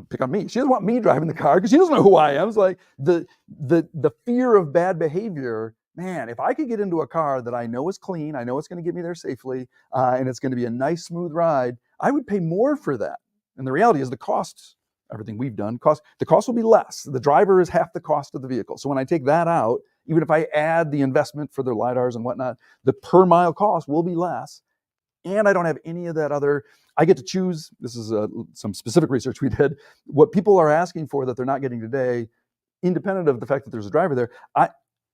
pick on me. She doesn't want me driving the car because she doesn't know who I am. It's like the fear of bad behavior. Man, if I could get into a car that I know is clean, I know it's going to get me there safely, and it's going to be a nice, smooth ride, I would pay more for that. And the reality is the costs, everything we've done, the cost will be less. The driver is half the cost of the vehicle. So when I take that out, even if I add the investment for the LiDARs and whatnot, the per mile cost will be less. And I don't have any of that other, I get to choose, this is some specific research we did, what people are asking for that they're not getting today, independent of the fact that there's a driver there.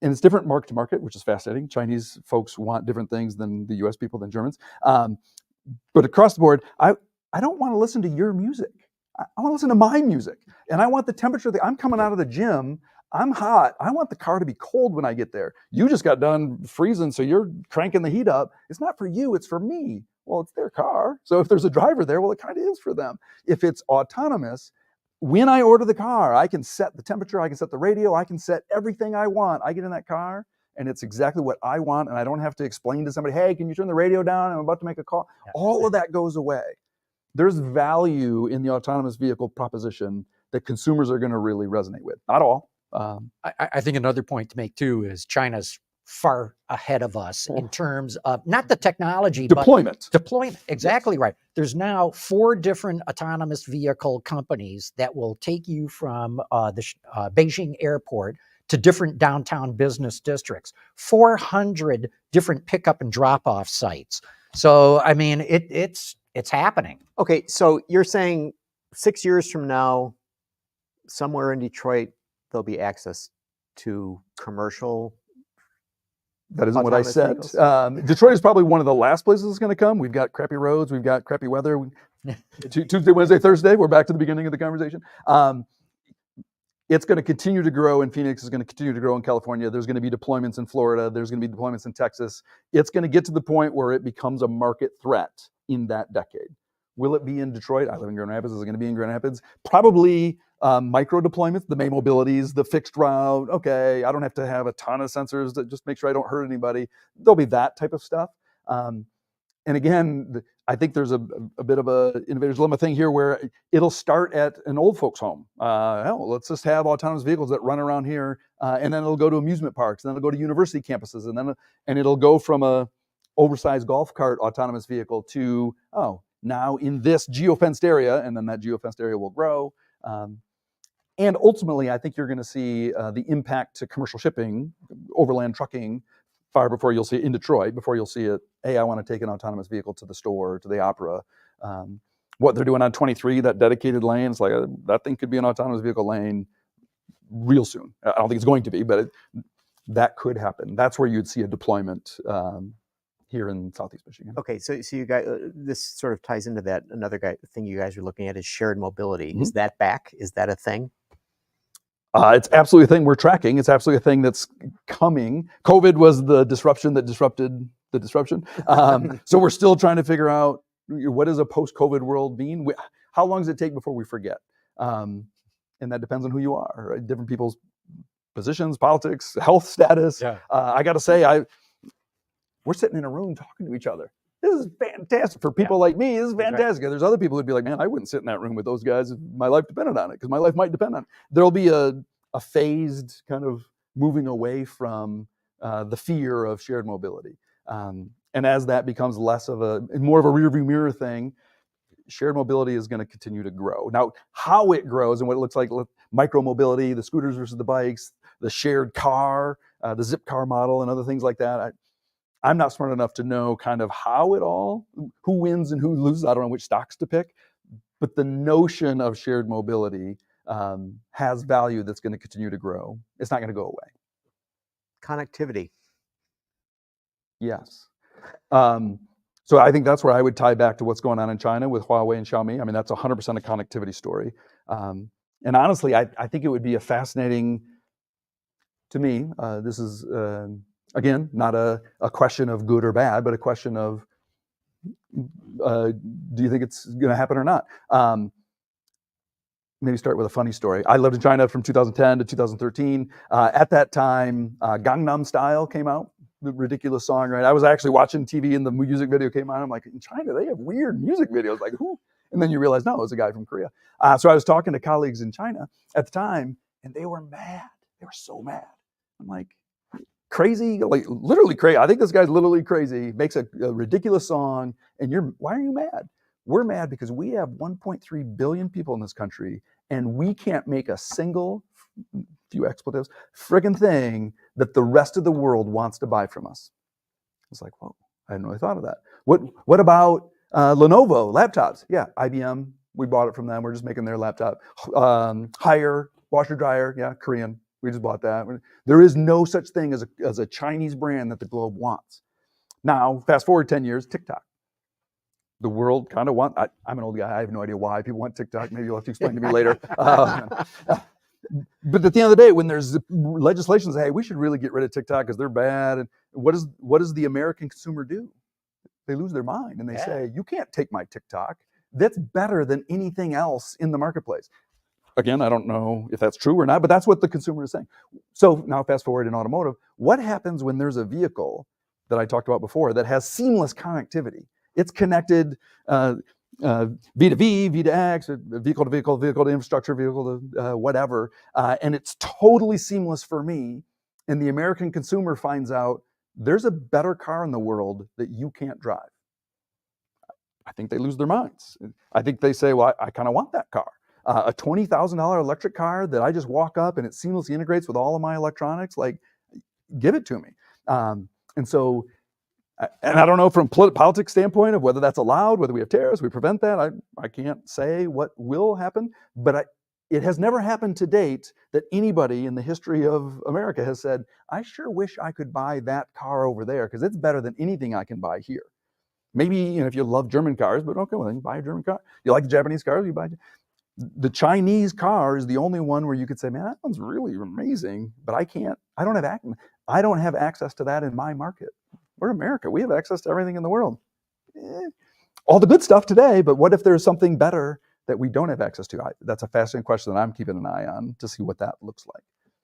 And it's different market to market, which is fascinating. Chinese folks want different things than the US people, than Germans. But across the board, I don't want to listen to your music. I want to listen to my music. And I want the temperature, I'm coming out of the gym, I'm hot. I want the car to be cold when I get there. You just got done freezing, so you're cranking the heat up. It's not for you, it's for me. Well, it's their car. So if there's a driver there, well, it kind of is for them. If it's autonomous, when I order the car, I can set the temperature, I can set the radio, I can set everything I want. I get in that car and it's exactly what I want, and I don't have to explain to somebody, hey, can you turn the radio down? I'm about to make a call. Yeah. All of that goes away. There's value in the autonomous vehicle proposition that consumers are going to really resonate with. Not all. I think another point to make too is China's far ahead of us in terms of not the technology, Deployment. but deployment. Exactly right. There's now 4 different autonomous vehicle companies that will take you from the Beijing airport to different downtown business districts, 400 different pickup and drop off sites. So, I mean, it's happening. Okay, so you're saying 6 years from now, somewhere in Detroit, there'll be access to commercial. That isn't what I said. Autonomous Detroit is probably one of the last places it's going to come. We've got crappy roads. We've got crappy weather. Tuesday, Wednesday, Thursday, we're back to the beginning of the conversation. It's going to continue to grow in Phoenix. It's going to continue to grow in California. There's going to be deployments in Florida. There's going to be deployments in Texas. It's going to get to the point where it becomes a market threat in that decade. Will it be in Detroit? I live in Grand Rapids. Is it going to be in Grand Rapids? Probably micro deployments, the May mobilities, the fixed route. Okay, I don't have to have a ton of sensors to just make sure I don't hurt anybody. There'll be that type of stuff. And again, I think there's a bit of a innovator's dilemma thing here where it'll start at an old folks home. Hell, let's just have autonomous vehicles that run around here, and then it'll go to amusement parks, and then it'll go to university campuses, and it'll go from a oversized golf cart autonomous vehicle to, now in this geofenced area, and then that geofenced area will grow. And ultimately, I think you're going to see the impact to commercial shipping, overland trucking, far before you'll see it in Detroit, before you'll see it, hey, I want to take an autonomous vehicle to the store, to the opera. What they're doing on 23, that dedicated lane, it's like that thing could be an autonomous vehicle lane real soon. I don't think it's going to be, but that could happen. That's where you'd see a deployment here in Southeast Michigan. Okay, so you guys, this sort of ties into that. Another thing you guys are looking at is shared mobility. Mm-hmm. Is that back? Is that a thing? It's absolutely a thing we're tracking. It's absolutely a thing that's coming. COVID was the disruption that disrupted the disruption. So we're still trying to figure out, what does a post-COVID world mean? How long does it take before we forget? And that depends on who you are, right? Different people's positions, politics, health status. Yeah. I got to say, we're sitting in a room talking to each other. This is fantastic. For people like me, this is fantastic. There's other people who'd be like, man, I wouldn't sit in that room with those guys if my life depended on it, because my life might depend on it. There'll be a phased kind of moving away from the fear of shared mobility. And as that becomes less of more of a rearview mirror thing, shared mobility is going to continue to grow. Now, how it grows and what it looks like, micro mobility, the scooters versus the bikes, the shared car, the zip car model, and other things like that. I'm not smart enough to know kind of who wins and who loses. I don't know which stocks to pick, but the notion of shared mobility has value that's going to continue to grow. It's not going to go away. Connectivity. Yes. So I think that's where I would tie back to what's going on in China with Huawei and Xiaomi. I mean, that's 100% a connectivity story. And honestly, I think it would be a fascinating, to me, this is, again, not a question of good or bad, but a question of, do you think it's going to happen or not? Maybe start with a funny story. I lived in China from 2010 to 2013. At that time, Gangnam Style came out, the ridiculous song, right? I was actually watching TV and the music video came out. I'm like, in China, they have weird music videos. Like, who? And then you realize, no, it was a guy from Korea. So I was talking to colleagues in China at the time, and they were mad. They were so mad. I'm like, crazy, like literally crazy. I think this guy's literally crazy, makes a ridiculous song, and why are you mad? We're mad because we have 1.3 billion people in this country, and we can't make a single, few expletives, friggin' thing that the rest of the world wants to buy from us. It's like, whoa, I hadn't really thought of that. What about Lenovo laptops? Yeah, IBM, we bought it from them. We're just making their laptop. Haier, washer dryer, yeah, Korean. We just bought that. There is no such thing as a Chinese brand that the globe wants. Now, fast forward 10 years, TikTok. The world kind of I'm an old guy. I have no idea why people want TikTok. Maybe you'll have to explain to me later. But at the end of the day, when there's legislation saying, hey, we should really get rid of TikTok because they're bad, and what does the American consumer do? they lose their mind and they Yeah. say, you can't take my TikTok. That's better than anything else in the marketplace. Again, I don't know if that's true or not, but that's what the consumer is saying. So now fast forward in automotive, what happens when there's a vehicle that I talked about before that has seamless connectivity? It's connected V2V, V2X, vehicle to vehicle, vehicle to infrastructure, vehicle to whatever, and it's totally seamless for me. And the American consumer finds out there's a better car in the world that you can't drive. I think they lose their minds. I think they say, well, I kind of want that car. A $20,000 electric car that I just walk up and it seamlessly integrates with all of my electronics, like, give it to me. And so, and I don't know from politics standpoint of whether that's allowed, whether we have tariffs, we prevent that. I can't say what will happen, but it has never happened to date that anybody in the history of America has said, I sure wish I could buy that car over there because it's better than anything I can buy here. Maybe if you love German cars, but okay, well then buy a German car. You like the Japanese cars, you buy. The Chinese car is the only one where you could say, man, that one's really amazing, but I don't have access to that in my market. We're America. We have access to everything in the world. All the good stuff today, but what if there's something better that we don't have access to? That's a fascinating question that I'm keeping an eye on to see what that looks like.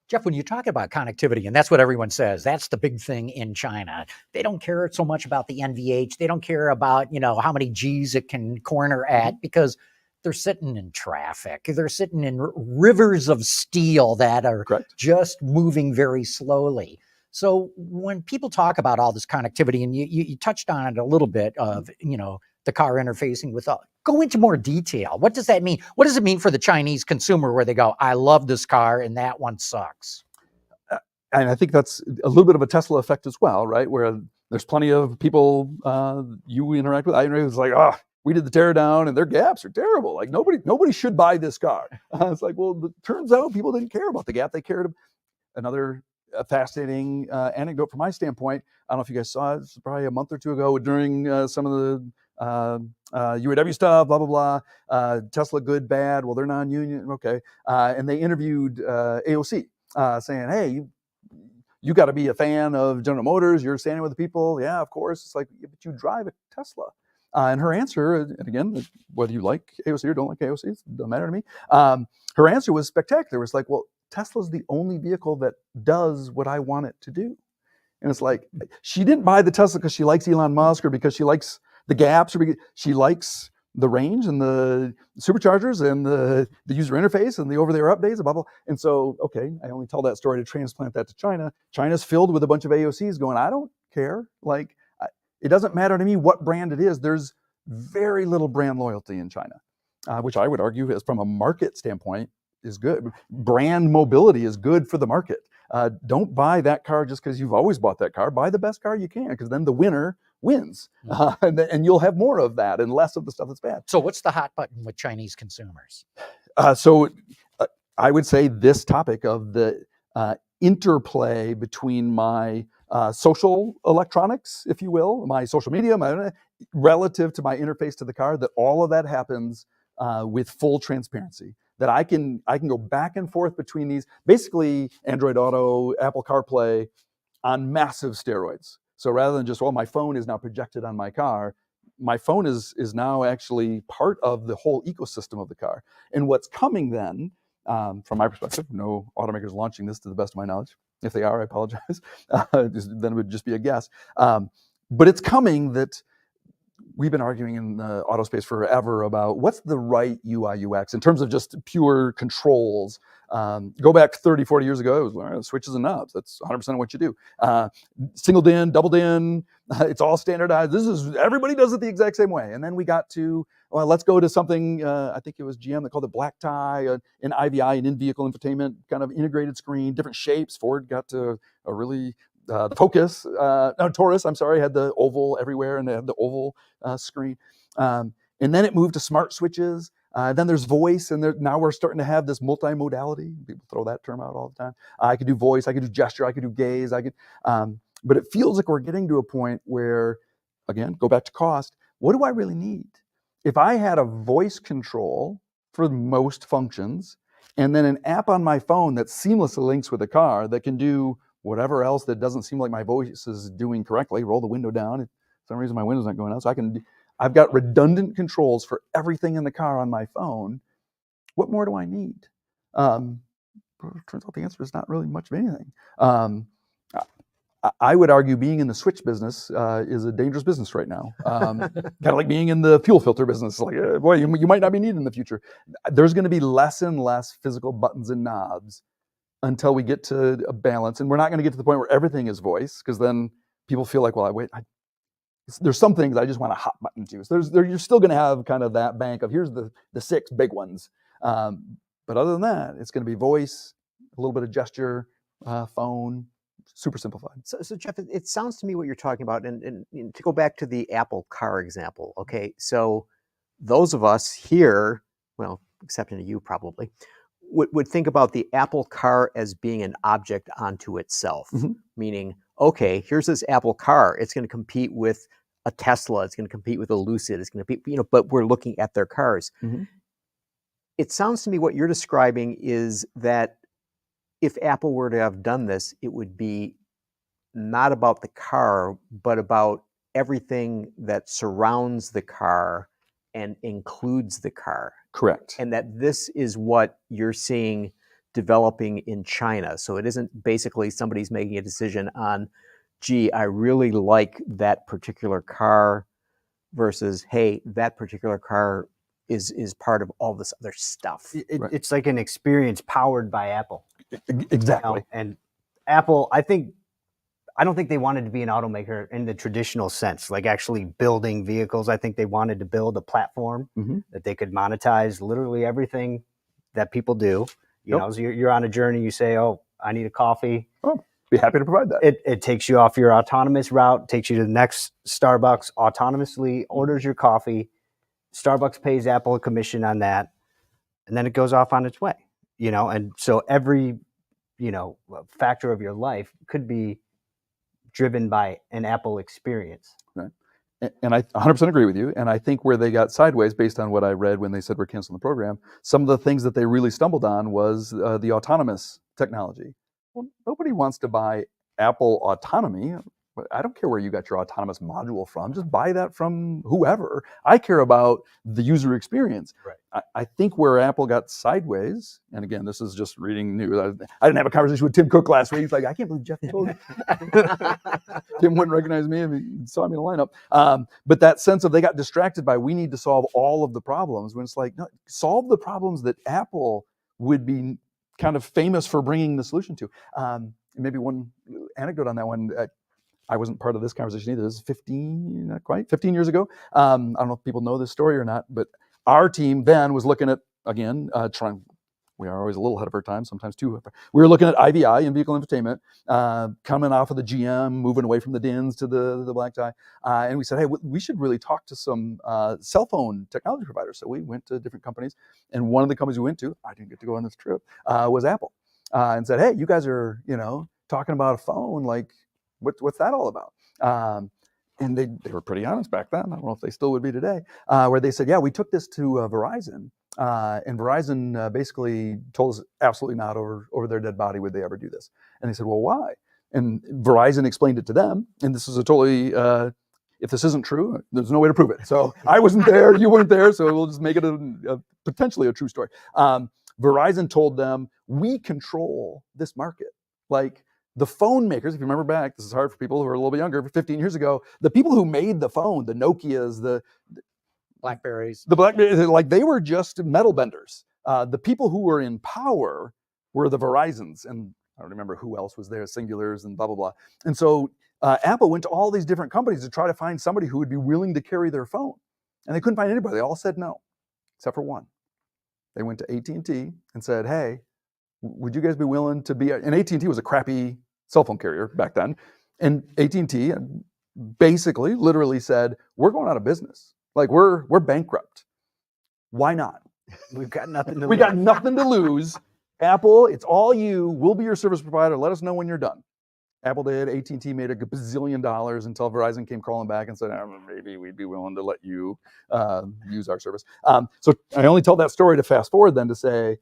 Jeff, when you talk about connectivity, and that's what everyone says, that's the big thing in China. They don't care so much about the NVH. They don't care about, how many G's it can corner at because they're sitting in traffic. They're sitting in rivers of steel that are just moving very slowly. So when people talk about all this connectivity, and you touched on it a little bit of, the car interfacing with go into more detail. What does that mean? What does it mean for the Chinese consumer where they go, I love this car and that one sucks? And I think that's a little bit of a Tesla effect as well, right? Where there's plenty of people you interact with, I interact with, it's like, we did the tear down and their gaps are terrible. Like nobody should buy this car. It's like, well, it turns out people didn't care about the gap. They cared. Another fascinating anecdote from my standpoint. I don't know if you guys saw it. This was probably a month or two ago during some of the UAW stuff, blah, blah, blah. Tesla, good, bad. Well, they're non-union. Okay. And they interviewed AOC saying, hey, you got to be a fan of General Motors. You're standing with the people. Yeah, of course. It's like, yeah, but you drive a Tesla. And her answer, and again, whether you like AOC or don't like AOC, it doesn't matter to me. Her answer was spectacular. It was like, well, Tesla's the only vehicle that does what I want it to do. And it's like, she didn't buy the Tesla because she likes Elon Musk or because she likes the gaps, or because she likes the range and the superchargers and the user interface and the over-the-air updates, blah, blah. And so, okay, I only tell that story to transplant that to China. China's filled with a bunch of AOCs going, I don't care. Like, it doesn't matter to me what brand it is. There's very little brand loyalty in China, which I would argue is from a market standpoint is good. Brand mobility is good for the market. Don't buy that car just because you've always bought that car. Buy the best car you can, because then the winner wins. And you'll have more of that and less of the stuff that's bad. So what's the hot button with Chinese consumers? So I would say this topic of the interplay between my social electronics, if you will, my social media, relative to my interface to the car, that all of that happens with full transparency. That I can go back and forth between these, basically Android Auto, Apple CarPlay on massive steroids. So rather than just, well, my phone is now projected on my car, my phone is now actually part of the whole ecosystem of the car. And what's coming then, from my perspective, no automakers launching this to the best of my knowledge. If they are, I apologize. Then it would just be a guess. But it's coming that we've been arguing in the auto space forever about what's the right UI UX in terms of just pure controls. Go back 30, 40 years ago, it was switches and knobs. That's 100% of what you do. Singled in, doubled in, it's all standardized. Everybody does it the exact same way. And then we got to, well, let's go to something, I think it was GM that called it black tie, an IVI, an in-vehicle infotainment, kind of integrated screen, different shapes. Ford got to a really, the Focus, Taurus, I'm sorry, had the oval everywhere, and they had the oval screen. And then it moved to smart switches. Then there's voice, and now we're starting to have this multimodality. People throw that term out all the time. I could do voice, I could do gesture, I could do gaze, but it feels like we're getting to a point where, again, go back to cost. What do I really need? If I had a voice control for most functions, and then an app on my phone that seamlessly links with the car that can do whatever else that doesn't seem like my voice is doing correctly, roll the window down, some reason my window's not going out, so I've got redundant controls for everything in the car on my phone. What more do I need? Turns out the answer is not really much of anything. I would argue being in the switch business is a dangerous business right now. Kind of like being in the fuel filter business. Like, boy, you might not be needed in the future. There's going to be less and less physical buttons and knobs until we get to a balance. And we're not going to get to the point where everything is voice, because then people feel like, well, there's some things I just want a hot button to. So you're still going to have kind of that bank of here's the 6 big ones. But other than that, it's going to be voice, a little bit of gesture, phone, super simplified. So Jeff, it sounds to me what you're talking about, and to go back to the Apple car example, okay, so those of us here, well, excepting you probably, would think about the Apple car as being an object unto itself, meaning, okay, here's this Apple car, it's going to compete with a Tesla, it's going to compete with a Lucid, it's going to be, but we're looking at their cars. It sounds to me what you're describing is that if Apple were to have done this, it would be not about the car, but about everything that surrounds the car and includes the car. Correct. And that this is what you're seeing developing in China. So it isn't basically somebody's making a decision on, gee, I really like that particular car versus, hey, that particular car is part of all this other stuff. It's like an experience powered by Apple. Exactly. And Apple, I don't think they wanted to be an automaker in the traditional sense, like actually building vehicles. I think they wanted to build a platform that they could monetize literally everything that people do. You know, so you're on a journey, you say, oh, I need a coffee. Oh, be happy to provide that. It takes you off your autonomous route, takes you to the next Starbucks, autonomously orders your coffee. Starbucks pays Apple a commission on that, and then it goes off on its way. And so every, factor of your life could be driven by an Apple experience. Right. And I 100% agree with you. And I think where they got sideways, based on what I read when they said we're canceling the program, some of the things that they really stumbled on was the autonomous technology. Well, nobody wants to buy Apple autonomy. I don't care where you got your autonomous module from. Just buy that from whoever. I care about the user experience. Right. I think where Apple got sideways, and again, this is just reading news. I didn't have a conversation with Tim Cook last week. He's like, I can't believe Jeff told me. Tim wouldn't recognize me if he saw me in the lineup. But that sense of they got distracted by we need to solve all of the problems, when it's like, no, solve the problems that Apple would be kind of famous for bringing the solution to. Maybe one anecdote on that one. I wasn't part of this conversation either. This is 15 years ago. I don't know if people know this story or not, but our team then was looking at, again, we are always a little ahead of our time, sometimes too. We were looking at IVI, in-vehicle infotainment, coming off of the GM, moving away from the DINs to the black tie. And we said, hey, we should really talk to some cell phone technology providers. So we went to different companies. And one of the companies we went to, I didn't get to go on this trip, was Apple. And said, hey, you guys are, talking about a phone, like, what's that all about? And they were pretty honest back then. I don't know if they still would be today, where they said, yeah, we took this to Verizon. And Verizon basically told us absolutely not over their dead body would they ever do this. And they said, well, why? And Verizon explained it to them. And this is a totally, if this isn't true, there's no way to prove it. So I wasn't there, you weren't there, so we'll just make it potentially a true story. Verizon told them, we control this market. Like, the phone makers, if you remember back, this is hard for people who are a little bit younger, 15 years ago, the people who made the phone, the Nokias, the Blackberries, like they were just metal benders. The people who were in power were the Verizons, and I don't remember who else was there, Singulars and blah, blah, blah. And so Apple went to all these different companies to try to find somebody who would be willing to carry their phone. And they couldn't find anybody. They all said no, except for one. They went to AT&T and said, hey, would you guys be willing to be, and AT&T was a crappy cell phone carrier back then. And AT&T basically literally said, we're going out of business. Like we're bankrupt. Why not? We've got nothing to lose. We got nothing to lose. Apple, it's all you. We'll be your service provider. Let us know when you're done. Apple did. AT&T made a bazillion dollars until Verizon came crawling back and said, maybe we'd be willing to let you use our service. So I only tell that story to fast forward then to say,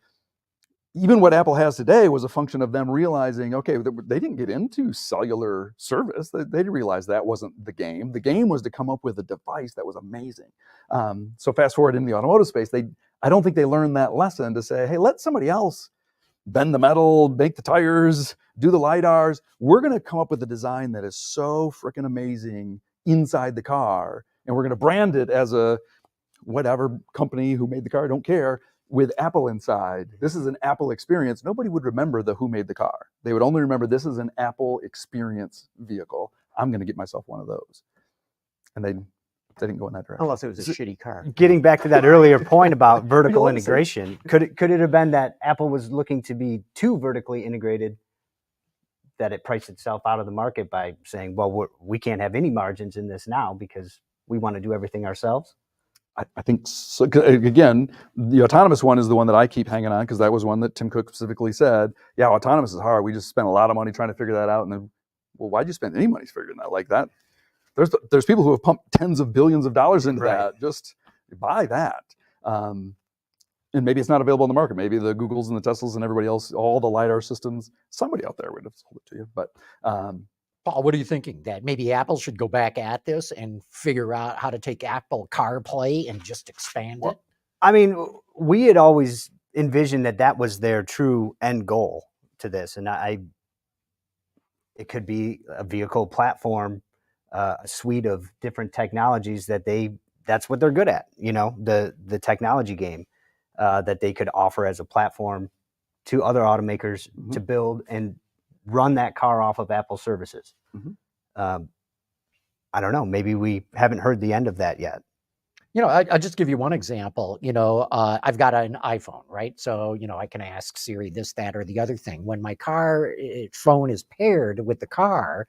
even what Apple has today was a function of them realizing, okay, they didn't get into cellular service. They didn't realize that wasn't the game. The game was to come up with a device that was amazing. So fast forward in the automotive space, I don't think they learned that lesson to say, hey, let somebody else bend the metal, make the tires, do the LiDARs. We're going to come up with a design that is so freaking amazing inside the car, and we're going to brand it as a whatever company who made the car, don't care, with Apple inside. This is an Apple experience. Nobody would remember the who made the car. They would only remember this is an Apple experience vehicle. I'm going to get myself one of those. And they didn't go in that direction. Unless it was a shitty car. Getting back to that earlier point about vertical integration, could it have been that Apple was looking to be too vertically integrated, that it priced itself out of the market by saying, well, we can't have any margins in this now because we want to do everything ourselves? I think, so, again, the autonomous one is the one that I keep hanging on, because that was one that Tim Cook specifically said, yeah, autonomous is hard. We just spent a lot of money trying to figure that out. And then, well, why'd you spend any money figuring that like that? There's people who have pumped tens of billions of dollars into that. Just buy that. And maybe it's not available in the market. Maybe the Googles and the Teslas and everybody else, all the LiDAR systems, somebody out there would have sold it to you. But Paul, what are you thinking? That maybe Apple should go back at this and figure out how to take Apple CarPlay and just expand it? I mean, we had always envisioned that was their true end goal to this. And it could be a vehicle platform, a suite of different technologies that's what they're good at, the technology game that they could offer as a platform to other automakers to build and run that car off of Apple services. I don't know. Maybe we haven't heard the end of that yet. I'll just give you one example. I've got an iPhone, right? So, I can ask Siri this, that, or the other thing. When my phone is paired with the car,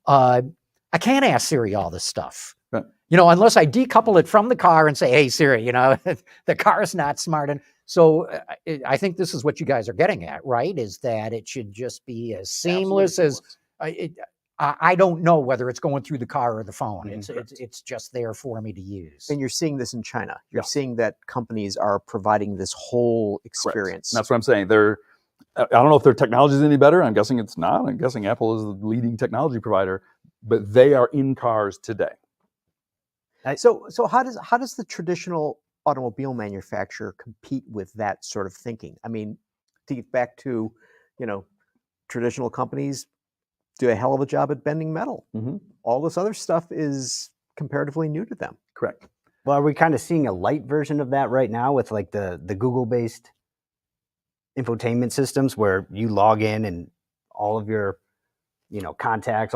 I can't ask Siri all this stuff. Right. Unless I decouple it from the car and say, hey, Siri, the car is not smart. And so I think this is what you guys are getting at, right? Is that it should just be as seamless as I don't know whether it's going through the car or the phone. It's just there for me to use. And you're seeing this in China. You're seeing that companies are providing this whole experience. That's what I'm saying. I don't know if their technology is any better. I'm guessing it's not. I'm guessing Apple is the leading technology provider, but they are in cars today. So how does the traditional automobile manufacturer compete with that sort of thinking? I mean, to get back to, traditional companies do a hell of a job at bending metal. All this other stuff is comparatively new to them. Correct. Well, are we kind of seeing a light version of that right now with like the Google-based infotainment systems where you log in and all of your contacts,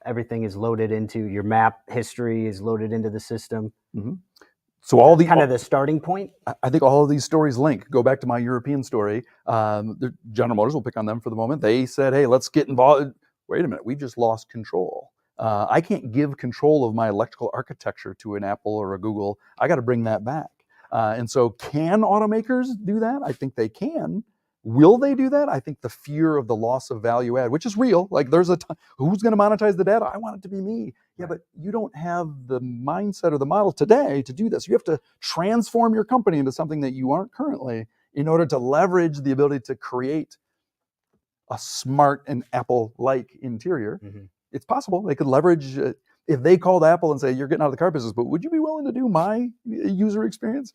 everything is loaded into your map history is loaded into the system. So all the kind of the starting point. I think all of these stories link. Go back to my European story. General Motors, will pick on them for the moment. They said, "Hey, let's get involved." Wait a minute, we just lost control. I can't give control of my electrical architecture to an Apple or a Google. I got to bring that back. And so, can automakers do that? I think they can. Will they do that? I think the fear of the loss of value add, which is real, like there's who's going to monetize the data? I want it to be me. Yeah, but you don't have the mindset or the model today to do this. You have to transform your company into something that you aren't currently in order to leverage the ability to create a smart and Apple-like interior. It's possible. They could leverage, if they called Apple and say, you're getting out of the car business, but would you be willing to do my user experience?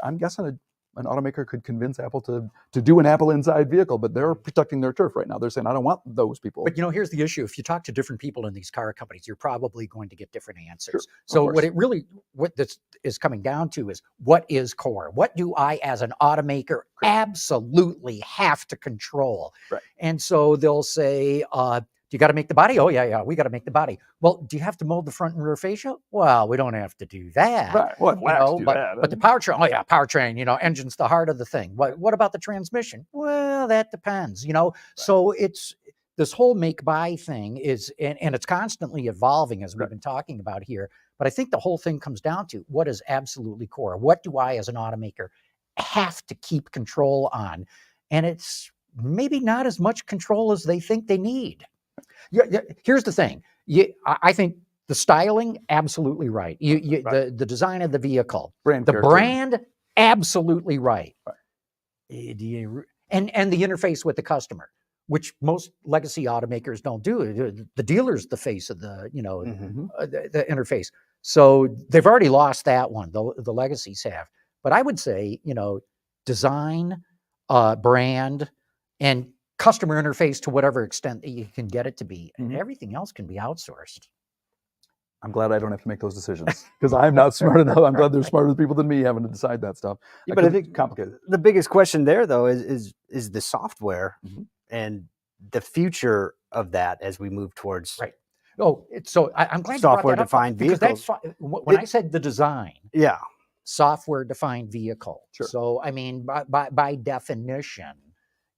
I'm guessing an automaker could convince Apple to do an Apple inside vehicle, but they're protecting their turf right now. They're saying, I don't want those people. But here's the issue. If you talk to different people in these car companies, you're probably going to get different answers. Sure, so what this is coming down to is, what is core? What do I as an automaker absolutely have to control? Right. And so they'll say, do you got to make the body? Oh, yeah, we got to make the body. Well, do you have to mold the front and rear fascia? Well, we don't have to do that. Right. Well, but the powertrain, powertrain, engine's the heart of the thing. What about the transmission? Well, that depends, So it's this whole make-buy thing is, and it's constantly evolving as we've been talking about here. But I think the whole thing comes down to what is absolutely core. What do I as an automaker have to keep control on? And it's maybe not as much control as they think they need. Yeah, here's the thing. I think the styling, absolutely right. The design of the vehicle, brand, absolutely right. and the interface with the customer, which most legacy automakers don't do. The dealer's the face of the, the interface. So they've already lost that one. The legacies have. But I would say, design, brand, and customer interface to whatever extent that you can get it to be, and everything else can be outsourced. I'm glad I don't have to make those decisions because I'm not smart enough. I'm glad there's smarter people than me having to decide that stuff. Yeah, but I think complicated. The biggest question there, though, is the software and the future of that as we move towards Oh, so I'm glad software-defined vehicles. vehicles. That's when I said the design. Yeah. Software-defined vehicle. Sure. So I mean, by definition,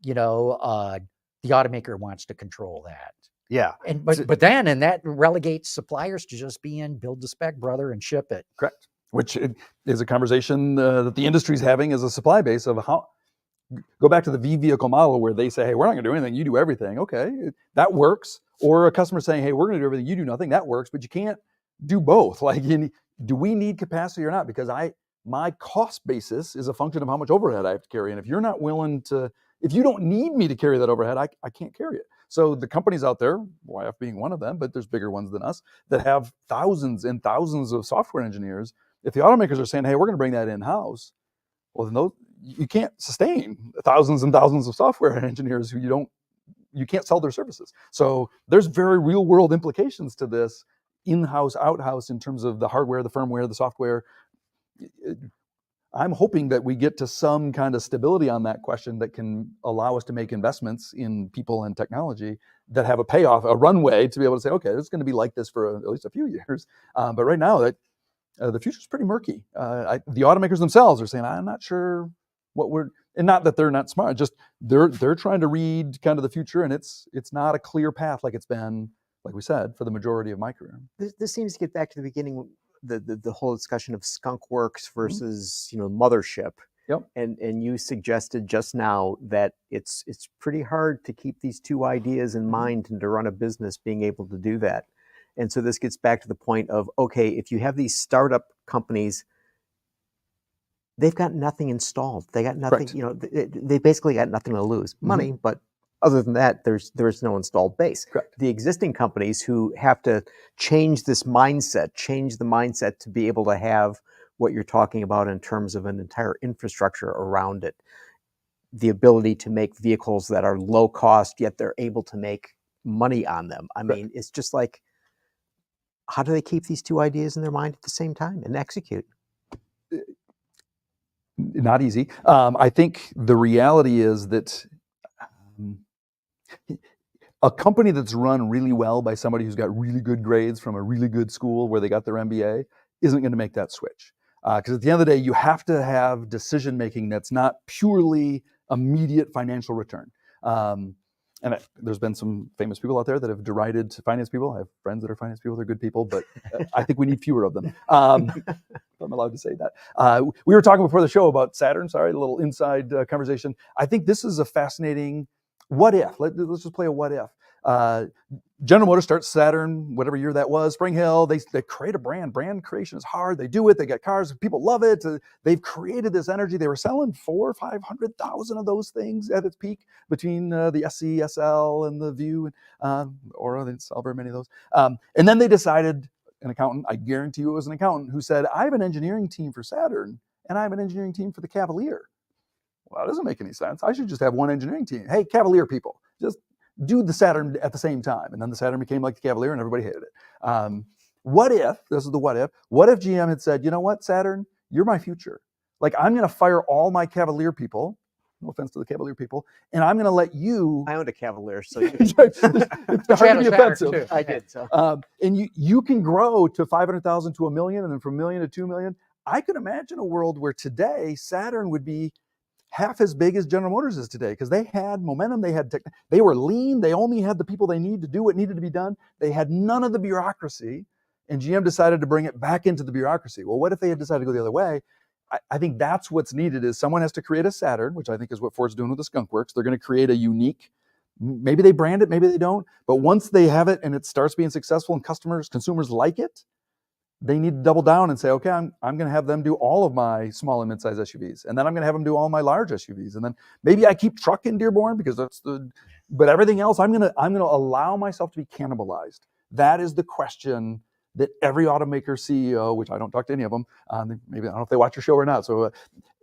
the automaker wants to control that. Yeah. But that relegates suppliers to just being build the spec, brother, and ship it. Correct. Which is a conversation that the industry is having as a supply base of how. Go back to the V vehicle model where they say, hey, we're not going to do anything, you do everything. Okay, that works. Or a customer saying, hey, we're going to do everything, you do nothing. That works, but you can't do both. Like, do we need capacity or not? Because my cost basis is a function of how much overhead I have to carry. And if you're not willing to, if you don't need me to carry that overhead, I can't carry it. So the companies out there, YF being one of them, but there's bigger ones than us, that have thousands and thousands of software engineers. If the automakers are saying, hey, we're going to bring that in-house, well, then you can't sustain thousands and thousands of software engineers who you can't sell their services. So there's very real world implications to this in-house, out-house in terms of the hardware, the firmware, the software. I'm hoping that we get to some kind of stability on that question that can allow us to make investments in people and technology that have a payoff, a runway to be able to say, okay, it's going to be like this for at least a few years. But right now, the future's pretty murky. The automakers themselves are saying, I'm not sure and not that they're not smart, just they're trying to read kind of the future, and it's not a clear path like it's been, like we said, for the majority of my career. This seems to get back to the beginning, the whole discussion of skunk works versus mothership. Yep. And you suggested just now that it's pretty hard to keep these two ideas in mind and to run a business being able to do that. And so this gets back to the point of, okay, if you have these startup companies, they've got nothing installed. They got nothing, they basically got nothing to lose. Money, but other than that, there's no installed base. Correct. The existing companies who have to change the mindset to be able to have what you're talking about in terms of an entire infrastructure around it. The ability to make vehicles that are low cost, yet they're able to make money on them. I mean, it's just like, how do they keep these two ideas in their mind at the same time and execute? Not easy. I think the reality is that a company that's run really well by somebody who's got really good grades from a really good school where they got their MBA isn't going to make that switch. Because at the end of the day, you have to have decision making that's not purely immediate financial return. And there's been some famous people out there that have derided finance people. I have friends that are finance people. They're good people, but I think we need fewer of them. If I'm allowed to say that. We were talking before the show about Saturn. Sorry, a little inside conversation. I think this is a fascinating what if. Let's just play a what if. General Motors starts Saturn, whatever year that was, Spring Hill. They create a brand. Brand creation is hard. They do it. They get cars. People love it. They've created this energy. They were selling 400,000 or 500,000 of those things at its peak between the SC, SL, and the View, or they didn't sell very many of those. And then they decided, an accountant, I guarantee you it was an accountant, who said, I have an engineering team for Saturn, and I have an engineering team for the Cavalier. Well, that doesn't make any sense. I should just have one engineering team. Hey, Cavalier people, just do the Saturn at the same time. And then the Saturn became like the Cavalier and everybody hated it. What if, this is the what if GM had said, you know what, Saturn, you're my future. Like, I'm going to fire all my Cavalier people, no offense to the Cavalier people, and I'm going to let you. I owned a Cavalier, so it's hard to be offensive. I did. So. And you can grow to 500,000 to 1 million, and then from 1 million to 2 million. I could imagine a world where today Saturn would be half as big as General Motors is today, because they had momentum, they were lean, they only had the people they need to do what needed to be done. They had none of the bureaucracy, and GM decided to bring it back into the bureaucracy. Well, what if they had decided to go the other way? I think that's what's needed, is someone has to create a Saturn, which I think is what Ford's doing with the Skunk Works. They're going to create a unique, maybe they brand it, maybe they don't, but once they have it and it starts being successful and consumers like it, they need to double down and say, okay, I'm going to have them do all of my small and mid-size SUVs, and then I'm going to have them do all my large SUVs, and then maybe I keep truck in Dearborn because but everything else I'm going to allow myself to be cannibalized. That is the question that every automaker CEO, which I don't talk to any of them, maybe I don't know if they watch your show or not, so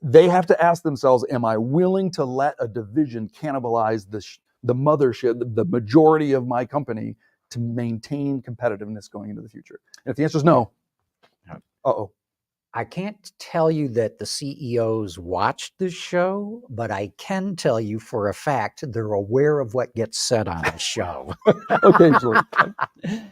they have to ask themselves, am I willing to let a division cannibalize the mothership, the majority of my company, to maintain competitiveness going into the future? And if the answer is no, I can't tell you that the CEOs watch this show, but I can tell you for a fact they're aware of what gets said on the show. Occasionally.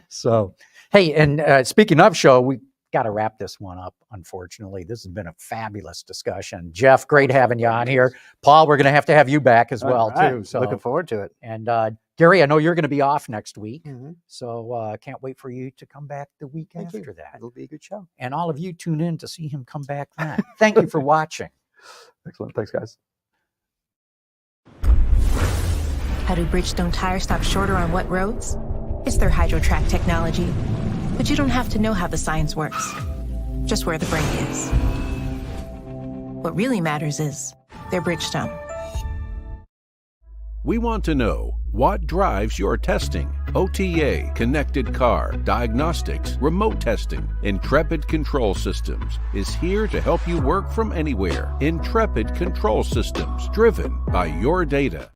So, hey, and speaking of show, we got to wrap this one up, unfortunately. This has been a fabulous discussion. Jeff, great having you on here. Paul, we're going to have you back as well, too. So looking forward to it. And Gary, I know you're going to be off next week, so can't wait for you to come back the week after that. It'll be a good show. And all of you tune in to see him come back then. Thank you for watching. Excellent. Thanks, guys. How do Bridgestone tires stop shorter on what roads? It's their HydroTrack technology. But you don't have to know how the science works, just where the brake is. What really matters is their Bridgestone. We want to know what drives your testing. OTA, connected car, diagnostics, remote testing. Intrepid Control Systems is here to help you work from anywhere. Intrepid Control Systems, driven by your data.